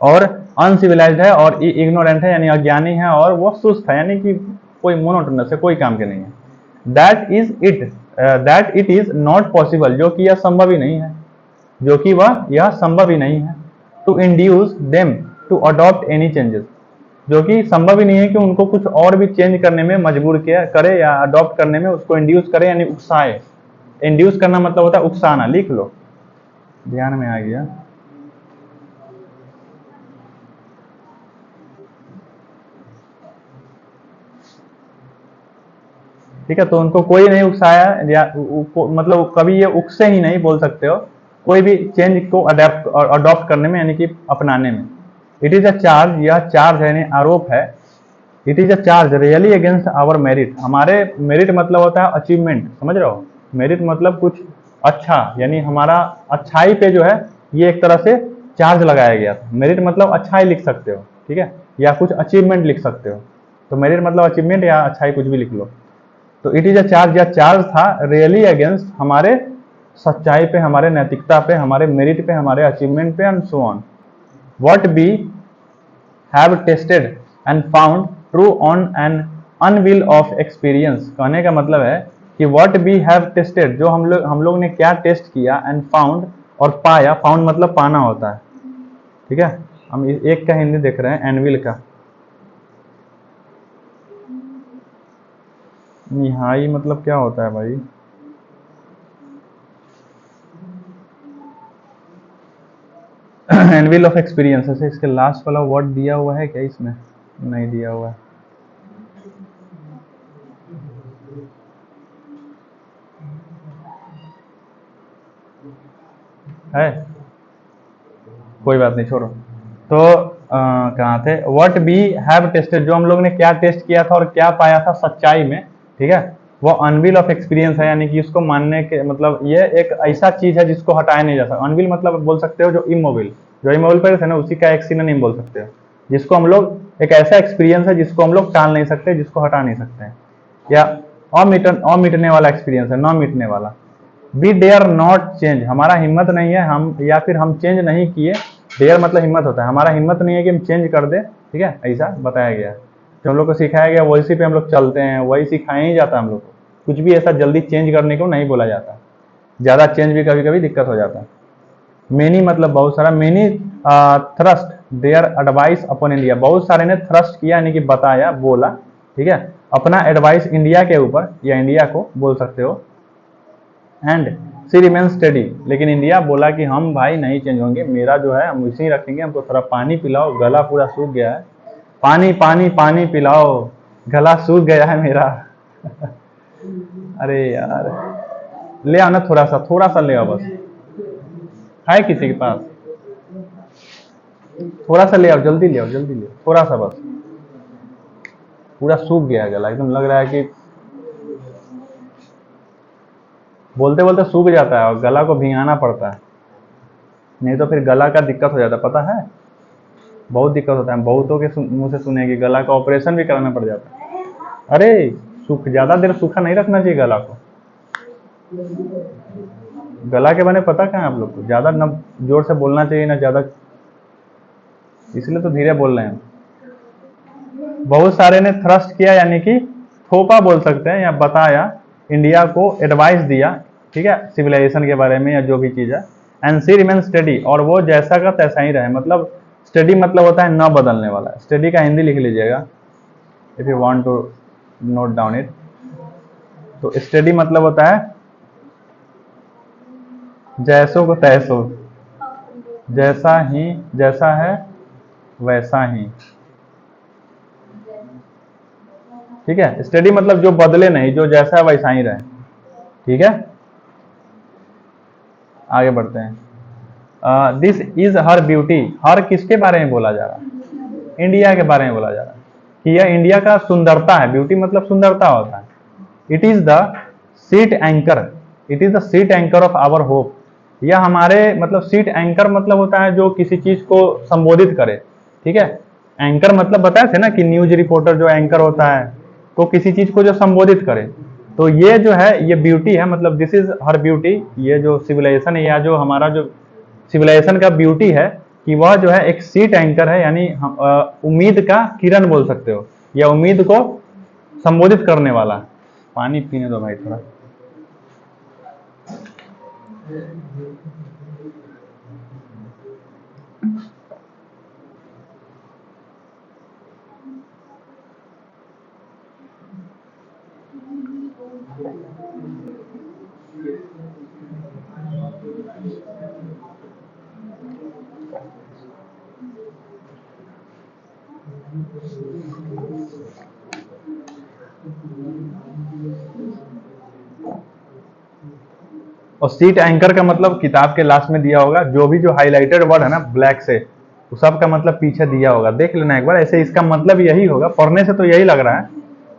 और अनसिविलाइज्ड है और इग्नोरेंट है यानी अज्ञानी है, और वो सुस्त है यानी कि कोई मोनोटोनस है, कोई काम के नहीं है। That it is not possible, जो कि यह संभव ही नहीं है, जो कि वह यह संभव ही नहीं है। To induce them to adopt any changes, जो कि संभव ही नहीं है कि उनको कुछ और भी चेंज करने में मजबूर किया करे, या अडॉप्ट करने में उसको इंड्यूस करे यानी उकसाए। इंड्यूस करना मतलब होता है उकसाना, लिख लो, ध्यान में आ गया। ठीक है, तो उनको कोई नहीं उकसाया, या मतलब कभी ये उकसे ही नहीं बोल सकते हो, कोई भी चेंज को अडॉप्ट करने में यानी कि अपनाने में। इट इज अ चार्ज, यह चार्ज है यानी आरोप है। It is a charge really against our merit, हमारे मेरिट मतलब होता है अचीवमेंट, समझ रहे हो। मेरिट मतलब कुछ अच्छा, यानी हमारा अच्छाई पे जो है ये एक तरह से चार्ज लगाया गया था। मेरिट मतलब अच्छाई लिख सकते हो, ठीक है, या कुछ अचीवमेंट लिख सकते हो। तो मेरिट मतलब अचीवमेंट या अच्छाई, कुछ भी लिख लो। तो इट इज अ चार्ज, या चार्ज था रियली अगेंस्ट, हमारे सच्चाई पे, हमारे नैतिकता पे, हमारे मेरिट पे, हमारे अचीवमेंट पे, and so on. What we have tested and found true on an anvil of experience, कहने का मतलब है कि व्हाट बी हैव टेस्टेड, जो हम लोग ने क्या टेस्ट किया, एंड फाउंड और पाया, फाउंड मतलब पाना होता है, ठीक है। हम एक का हिंदी देख रहे हैं, एनविल का। निहाई मतलब क्या होता है भाई? एनविल ऑफ एक्सपीरियंस, ऐसे इसके लास्ट वाला वर्ड दिया हुआ है क्या इसमें? नहीं दिया हुआ है, कोई बात नहीं, छोड़ो। तो कहाँ थे, व्हाट बी हैव टेस्टेड, जो हम लोग ने क्या टेस्ट किया था और क्या पाया था सच्चाई में, ठीक है, वो अनविल ऑफ एक्सपीरियंस है, यानी कि उसको मानने के मतलब ये एक ऐसा चीज है जिसको हटाया नहीं जा सकता। अनविल मतलब बोल सकते हो जो इमोबिल, जो इमोबिल पर है ना, उसी का एक सिनोनिम बोल सकते हो, जिसको हम लोग, एक ऐसा एक्सपीरियंस है जिसको हम लोग टाल नहीं सकते, जिसको हटा नहीं सकते हैं, या अमिटने वाला एक्सपीरियंस है, न मिटने वाला। वी डेयर नॉट चेंज, हमारा हिम्मत नहीं है हम, या फिर हम चेंज नहीं किए। डेयर मतलब हिम्मत होता है, हमारा हिम्मत नहीं है कि हम चेंज कर दे, ठीक है, ऐसा बताया गया है। जो हम लोग को सिखाया गया वैसी पे हम लोग चलते हैं, वही सिखाया ही जाता है हम लोग को। कुछ भी ऐसा जल्दी चेंज करने को नहीं बोला जाता, ज़्यादा चेंज भी कभी कभी दिक्कत हो जाता है। मेनी मतलब बहुत सारा, many thrust their advice upon India, बहुत सारे ने थ्रस्ट किया यानी कि बताया, बोला, ठीक है, अपना एडवाइस इंडिया के ऊपर, या इंडिया को बोल सकते हो। एंड सी रिमेन स्टेडी, लेकिन इंडिया बोला कि हम भाई नहीं चेंज होंगे, मेरा जो है हम इसी रखेंगे, हमको थोड़ा पानी पिलाओ, गला पूरा सूख गया है, पानी पानी पानी पिलाओ, गला सूख गया है मेरा। अरे यार, ले आओ ना, थोड़ा सा ले आओ बस, है किसी के पास? थोड़ा सा ले आओ, जल्दी ले आओ, जल्दी ले आओ, थोड़ा सा बस, पूरा सूख गया है गला, एकदम लग रहा है कि बोलते बोलते सूख जाता है, और गला को भिंगाना पड़ता है, नहीं तो फिर गला का दिक्कत हो जाता है, पता है। बहुत दिक्कत होता है, बहुतों के मुंह से सुने कि गला का ऑपरेशन भी कराना पड़ जाता है। अरे सूख ज़्यादा देर सूखा नहीं रखना चाहिए गला को। गला के बारे में पता कहाँ है आप लोग को? ज़्यादा न जोर से बोलना चाहिए ना ज़्यादा, इसलिए तो धीरे बोल रहे हैं। बहुत सारे ने थ्रस्ट किया यानी कि थोपा बोल सकते हैं, या बताया, इंडिया को एडवाइस दिया, ठीक है, सिविलाइजेशन के बारे में या जो भी चीज़ है। एंड सी रिमेन स्टडी, और वो जैसा का तैसा ही रहे। मतलब स्टडी मतलब होता है न बदलने वाला। स्टडी का हिंदी लिख लीजिएगा if you want to note down it. तो स्टडी मतलब होता है जैसों को तैसो, जैसा ही, जैसा है वैसा ही, ठीक है। स्टडी मतलब जो बदले नहीं, जो जैसा है वैसा ही रहे, ठीक है। आगे बढ़ते हैं। दिस इज हर ब्यूटी, हर किसके बारे में बोला जा रहा है? इंडिया के बारे में बोला जा रहा है कि यह इंडिया का सुंदरता है। ब्यूटी मतलब सुंदरता होता है। It is the sheet anchor, it is the sheet anchor of our hope. यह हमारे, मतलब सीट एंकर मतलब होता है जो किसी चीज को संबोधित करे, ठीक है। एंकर मतलब बताए थे ना कि न्यूज रिपोर्टर जो एंकर होता है, तो किसी चीज को जो संबोधित करे। तो ये जो है ये ब्यूटी है, मतलब दिस इज हर ब्यूटी। ये जो सिविलाइजेशन है या जो हमारा जो सिविलाइजेशन का ब्यूटी है कि वह जो है एक सीट एंकर है, यानी उम्मीद का किरण बोल सकते हो, या उम्मीद को संबोधित करने वाला। पानी पीने दो भाई थोड़ा। और सीट एंकर का मतलब किताब के लास्ट में दिया होगा, जो भी जो हाईलाइटेड वर्ड है ना ब्लैक से, उस सब का मतलब पीछे दिया होगा, देख लेना एक बार। ऐसे इसका मतलब यही होगा, पढ़ने से तो यही लग रहा है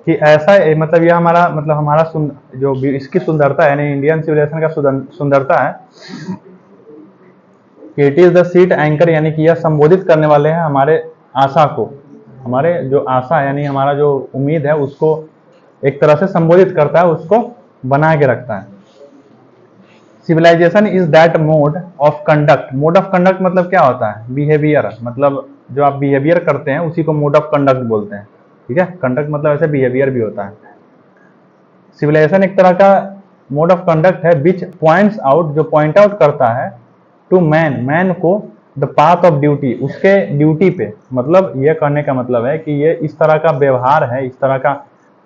कि ऐसा मतलब यह हमारा, मतलब हमारा जो इसकी सुंदरता है, यानी इंडियन सिविलाइजेशन का सुंदरता है कि it is the sheet anchor, यानी कि यह संबोधित करने वाले हैं हमारे आशा को, हमारे जो आशा यानी हमारा जो उम्मीद है उसको एक तरह से संबोधित करता है, उसको बना के रखता है। Civilisation is that mode of conduct. Mode of conduct मतलब क्या होता है? बिहेवियर, मतलब जो आप बिहेवियर करते हैं उसी को मोड ऑफ कंडक्ट बोलते हैं, ठीक है। कंडक्ट मतलब ऐसे बिहेवियर भी होता है। सिविलाइजेशन एक तरह का मोड ऑफ कंडक्ट है विच पॉइंट्स आउट, जो पॉइंट आउट करता है टू मैन, मैन को द पाथ ऑफ ड्यूटी, उसके ड्यूटी पे। मतलब यह करने का मतलब है कि ये इस तरह का व्यवहार है, इस तरह का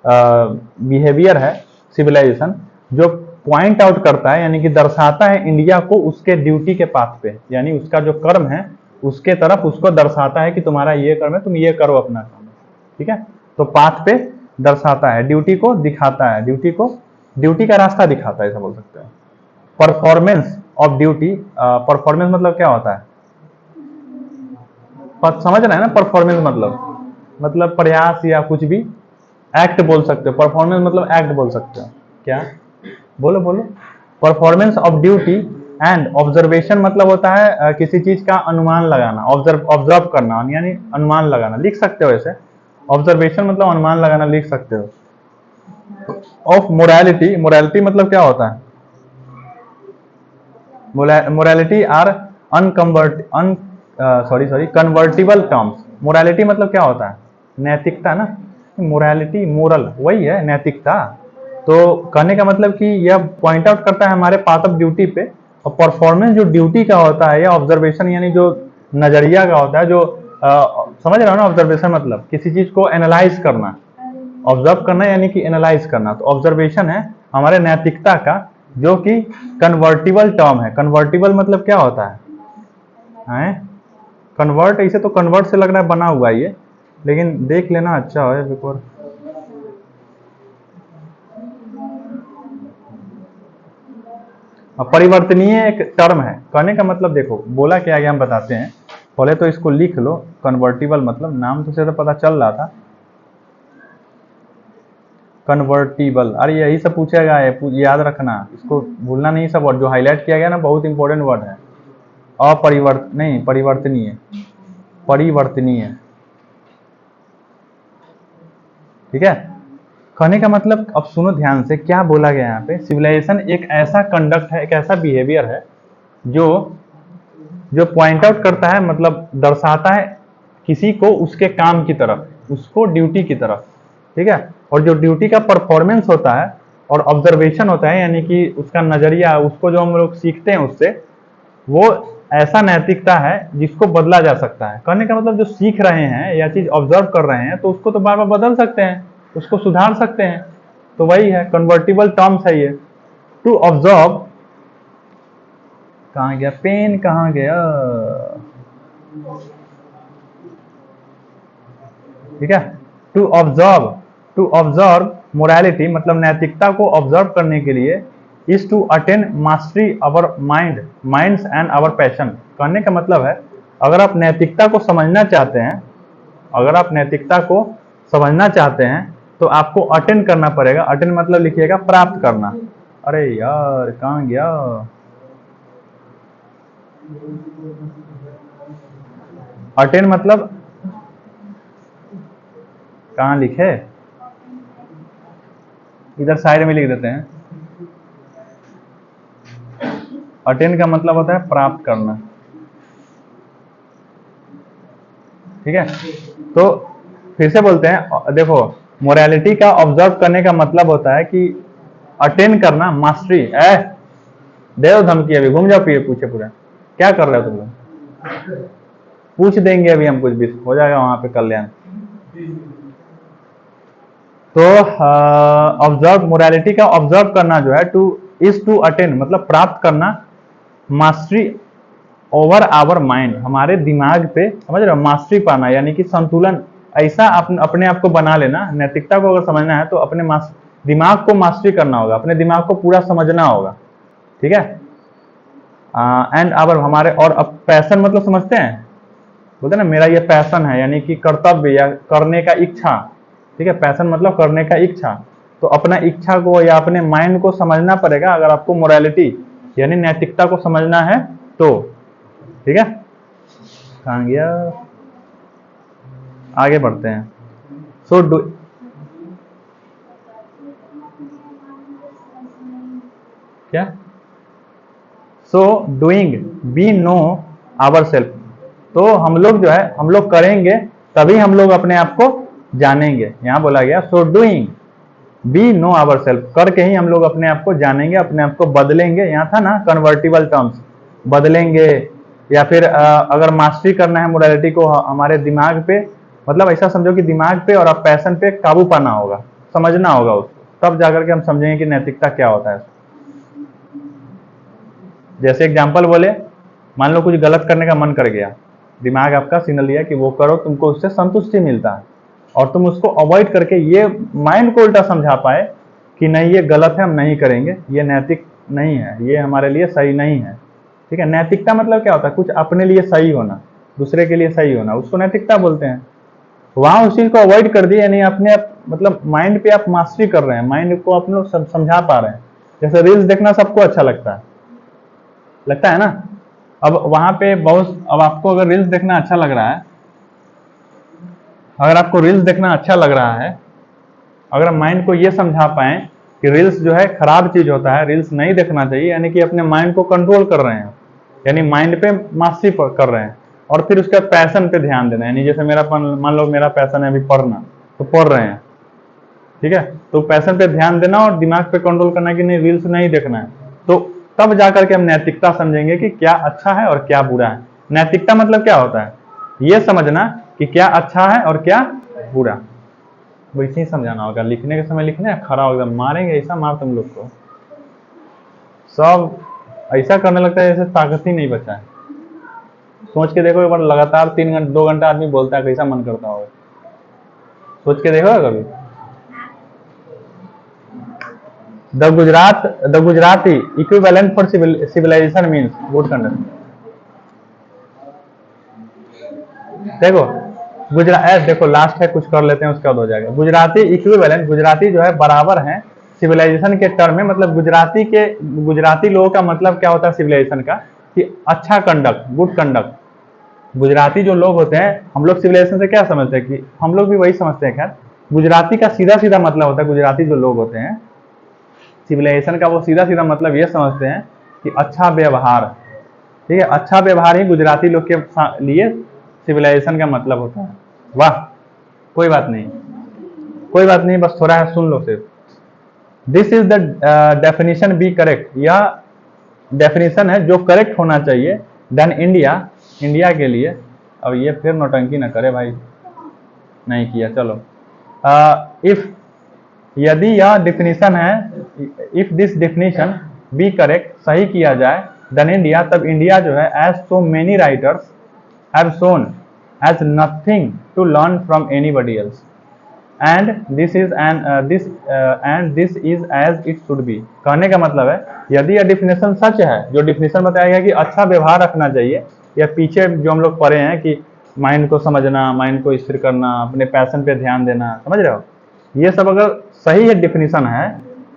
बिहेवियर है सिविलाइजेशन, जो पॉइंट आउट करता है यानी कि दर्शाता है इंडिया को उसके ड्यूटी के पाथ पे, यानी उसका जो कर्म है उसके तरफ उसको दर्शाता है कि तुम्हारा ये कर्म है, तुम ये करो अपना काम, ठीक है। तो पाथ पे दर्शाता है, ड्यूटी को दिखाता है, ड्यूटी का रास्ता दिखाता है, ऐसा बोल सकते हैं। परफॉर्मेंस ऑफ ड्यूटी, परफॉर्मेंस मतलब क्या होता है? समझ रहे हैं ना? परफॉर्मेंस मतलब प्रयास या कुछ भी, एक्ट बोल सकते हो। परफॉर्मेंस मतलब एक्ट बोल सकते हो। क्या? बोलो बोलो। Performance of duty and observation मतलब होता है किसी चीज का अनुमान लगाना, ऑब्जर्व करना, यानी अनुमान लगाना, लिख सकते हो ऐसे। ऑब्जर्वेशन मतलब अनुमान लगाना, लिख सकते हो। ऑफ मोरालिटी, मोरालिटी मतलब क्या होता है? Morality are convertible terms. Morality मतलब क्या होता है? नैतिकता ना। मोरालिटी, मोरल वही है, नैतिकता। तो कहने का मतलब कि यह पॉइंट आउट करता है हमारे पाथ ऑफ ड्यूटी पे। और परफॉर्मेंस जो ड्यूटी का होता है, या ऑब्जर्वेशन यानी जो नजरिया का होता है, जो समझ रहे हो ना? ऑब्जर्वेशन मतलब किसी चीज को एनालाइज करना, ऑब्जर्व करना यानी कि एनालाइज करना। तो ऑब्जर्वेशन है हमारे नैतिकता का, जो कि कन्वर्टिबल टर्म है। कन्वर्टिबल मतलब क्या होता है? कन्वर्ट, ऐसे तो कन्वर्ट से लग रहा है बना हुआ ये, लेकिन देख लेना अच्छा है बिकॉज परिवर्तनीय एक टर्म है। कहने का मतलब देखो बोला क्या आगे हम बताते हैं, पहले तो इसको लिख लो। कन्वर्टिबल मतलब नाम से तो पता चल रहा था। कन्वर्टिबल, अरे यही सब पूछेगा, याद रखना, इसको भूलना नहीं। सब वर्ड जो हाईलाइट किया गया ना बहुत इंपॉर्टेंट वर्ड है। अपरिवर्त नहीं, परिवर्तनीय। परिवर्तनीय। ठीक है, कहने का मतलब अब सुनो ध्यान से क्या बोला गया यहाँ पे। सिविलाइजेशन एक ऐसा कंडक्ट है, एक ऐसा बिहेवियर है जो जो पॉइंट आउट करता है, मतलब दर्शाता है किसी को उसके काम की तरफ, उसको ड्यूटी की तरफ। ठीक है, और जो ड्यूटी का परफॉर्मेंस होता है और ऑब्जर्वेशन होता है, यानी कि उसका नजरिया, उसको जो हम लोग सीखते हैं उससे, वो ऐसा नैतिकता है जिसको बदला जा सकता है। कहने का मतलब जो सीख रहे हैं या चीज ऑब्जर्व कर रहे हैं तो उसको तो बार बार बदल सकते हैं, उसको सुधार सकते हैं। तो वही है, कन्वर्टिबल टर्म्स है ये। टू ऑब्जर्व, कहाँ गया पेन, कहाँ गया। ठीक है, to observe, to observe morality मतलब नैतिकता को ऑब्जर्व करने के लिए, is to attain mastery our mind, minds and our passion. कहने का मतलब है अगर आप नैतिकता को समझना चाहते हैं, अगर आप नैतिकता को समझना चाहते हैं तो आपको अटेन करना पड़ेगा। अटेन मतलब लिखिएगा प्राप्त करना। अरे यार कहाँ गया, अटेन मतलब कहाँ लिखे, इधर साइड में लिख देते हैं। अटेन का मतलब होता है प्राप्त करना। ठीक है, तो फिर से बोलते हैं, देखो मोरालिटी का ऑब्जर्व करने का मतलब होता है कि अटेन करना, मास्टरी। देव धमकी, अभी घूम जाओ पीछे पूरा, क्या कर रहे हो तुम लोग, पूछ देंगे अभी हम, कुछ भी हो जाएगा वहां पे कल्याण। तो ऑब्जर्व, मोरालिटी का ऑब्जर्व करना जो है, टू इज टू अटेन मतलब प्राप्त करना, मास्टरी ओवर आवर माइंड हमारे दिमाग पे, समझ रहे हो, मास्टरी पाना यानी कि संतुलन ऐसा अपने आप को बना लेना। नैतिकता को अगर समझना है तो अपने दिमाग को मास्टरी करना होगा, अपने दिमाग को पूरा समझना होगा। ठीक है, एंड आवर हमारे, और अब पैशन मतलब समझते हैं, बोलते ना मेरा ये पैशन है, यानी कि कर्तव्य या करने का इच्छा। ठीक है, पैशन मतलब करने का इच्छा। तो अपना इच्छा को या अपने माइंड को समझना पड़ेगा अगर आपको मोरालिटी यानी नैतिकता को समझना है तो। ठीक है, कहाँ गया, आगे बढ़ते हैं। सो क्या, so doing we know our self, तो हम लोग जो है, हम लोग करेंगे तभी हम लोग अपने आप को जानेंगे। यहां बोला गया so doing we know our self, करके ही हम लोग अपने आप को जानेंगे, अपने आप को बदलेंगे। यहाँ था ना कन्वर्टिबल टर्म्स, बदलेंगे, या फिर अगर मास्टरी करना है मोरालिटी को हमारे दिमाग पे, मतलब ऐसा समझो कि दिमाग पे और पैशन पे काबू पाना होगा, समझना होगा उसको, तब जाकर के हम समझेंगे कि नैतिकता क्या होता है। जैसे एग्जाम्पल बोले, मान लो कुछ गलत करने का मन कर गया, दिमाग आपका सिग्नल दिया कि वो करो, तुमको उससे संतुष्टि मिलता है, और तुम उसको अवॉइड करके ये माइंड को उल्टा समझा पाए कि नहीं ये गलत है, हम नहीं करेंगे, ये नैतिक नहीं है, ये हमारे लिए सही नहीं है। ठीक है, नैतिकता मतलब क्या होता है, कुछ अपने लिए सही होना, दूसरे के लिए सही होना, उसको नैतिकता बोलते हैं। वहां उस चीज को अवॉइड कर दिया, यानी अपने मतलब माइंड पे आप मास्टरी कर रहे हैं, माइंड को आप लोग समझा पा रहे हैं। जैसे रील्स देखना सबको अच्छा लगता है ना। अब वहां पे बहुत, अब आपको अगर रील्स देखना अच्छा लग रहा है, अगर आपको रील्स देखना अच्छा लग रहा है, अगर माइंड को ये समझा पाए कि रील्स जो है खराब चीज होता है, रील्स नहीं देखना चाहिए, यानी कि अपने माइंड को कंट्रोल कर रहे हैं, यानी माइंड पे मास्टरी कर रहे हैं। और फिर उसका पैशन पे ध्यान देना, यानी जैसे मेरा मान लो मेरा पैशन है अभी पढ़ना, तो पढ़ रहे हैं। ठीक है, तो पैशन पे ध्यान देना और दिमाग पे कंट्रोल करना कि नहीं रील्स नहीं देखना है, तो तब जाकर के हम नैतिकता समझेंगे कि क्या अच्छा है और क्या बुरा है। नैतिकता मतलब क्या होता है, ये समझना कि क्या अच्छा है और क्या बुरा, वैसे ही समझाना होगा। लिखने के समय लिखना है, खड़ा हो एकदम मारेंगे, ऐसा मार तुम लोग को, सब ऐसा करने लगता है जैसे ताकत ही नहीं बचा है। सोच के देखो एक बार, लगातार 3 घंटा 2 घंटा आदमी बोलता है, कैसा मन करता होगा, सोच के देखो कभी। The Gujarati equivalent for civilisation means good conduct. देखो देखो लास्ट है, कुछ कर लेते हैं उसके बाद हो जाएगा। गुजराती इक्विवेलेंट, गुजराती जो है बराबर है सिविलाइजेशन के टर्म में, मतलब गुजराती लोगों का मतलब क्या होता है सिविलाइजेशन का, कि अच्छा कंडक्ट, गुड कंडक्ट। गुजराती जो लोग होते हैं, हम लोग सिविलाइजेशन से क्या समझते हैं कि हम लोग भी वही समझते हैं। खैर, गुजराती का सीधा सीधा मतलब होता है, गुजराती जो लोग होते हैं सिविलाइजेशन का, वो सीधा सीधा मतलब ये समझते हैं कि अच्छा व्यवहार। ठीक है, अच्छा व्यवहार ही गुजराती लोग के लिए सिविलाइजेशन का मतलब होता है। वाह, कोई बात नहीं, कोई बात नहीं, बस थोड़ा है सुन लो सिर्फ। This is the definition be correct, यह डेफिनेशन है जो करेक्ट होना चाहिए। देन इंडिया, इंडिया के लिए। अब ये फिर नौटंकी ना करे भाई, नहीं किया, चलो। इफ, यदि यह डिफिनेशन है, if this definition be correct, सही किया जाए, देन इंडिया, तब इंडिया जो है, as so many writers have shown as nothing to learn from anybody else, and this is as it should be. कहने का मतलब है, यदि यह डिफिनेशन सच है, जो डिफिनेशन बताया गया कि अच्छा व्यवहार रखना चाहिए, या पीछे जो हम लोग पढ़े हैं कि माइंड को समझना, माइंड को स्थिर करना, अपने पैशन पे ध्यान देना, समझ रहे हो, ये सब अगर सही है डिफिनेशन है,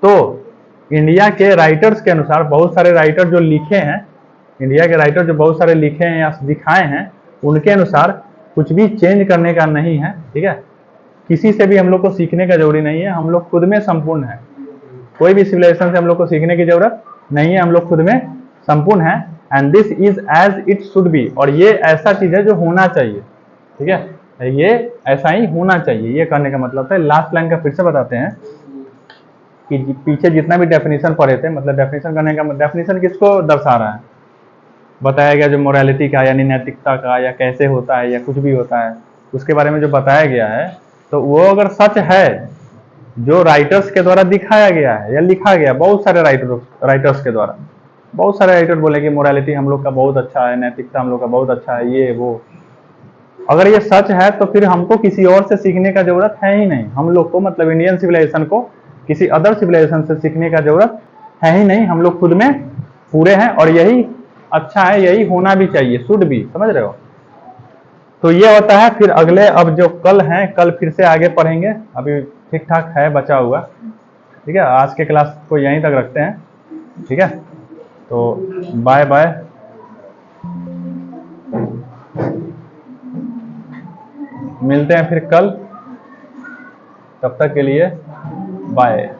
तो इंडिया के राइटर्स के अनुसार, बहुत सारे राइटर जो लिखे हैं, इंडिया के राइटर जो बहुत सारे लिखे हैं या दिखाए हैं, उनके अनुसार कुछ भी चेंज करने का नहीं है। ठीक है, किसी से भी हम लोग को सीखने का जरूरी नहीं है, हम लोग खुद में संपूर्ण है। कोई भी सिविलाइजेशन से हम लोग को सीखने की जरूरत नहीं है, हम लोग खुद में संपूर्ण है। And this is as it should be, और ये ऐसा चीज है जो होना चाहिए। ठीक है, ये ऐसा ही होना चाहिए, ये कहने का मतलब है। लास्ट लाइन का फिर से बताते हैं कि पीछे जितना भी डेफिनेशन पढ़े थे, मतलब डेफिनेशन करने का, डेफिनेशन किसको दर्शा रहा है, बताया गया जो मोरालिटी का, यानी नैतिकता का, या कैसे होता है, या कुछ भी होता है, उसके बारे में जो बताया गया है, तो वो अगर सच है, जो राइटर्स के द्वारा दिखाया गया है या लिखा गया, बहुत सारे राइटर्स के द्वारा, बहुत सारे राइटर बोले कि मोरालिटी हम लोग का बहुत अच्छा है, नैतिकता हम लोग का बहुत अच्छा है, ये वो, अगर ये सच है, तो फिर हमको किसी और से सीखने का जरूरत है ही नहीं। हम लोग को, मतलब इंडियन सिविलाइजेशन को, किसी अदर सिविलाइजेशन से सीखने का जरूरत है ही नहीं। हम लोग खुद में पूरे हैं, और यही अच्छा है, यही होना भी चाहिए, शुड भी, समझ रहे हो। तो ये होता है। फिर अगले, अब जो कल हैं, कल फिर से आगे पढ़ेंगे, अभी ठीक ठाक है बचा हुआ। ठीक है, आज के क्लास को यहीं तक रखते हैं। ठीक है, तो बाय बाय, मिलते हैं फिर कल, तब तक के लिए बाय।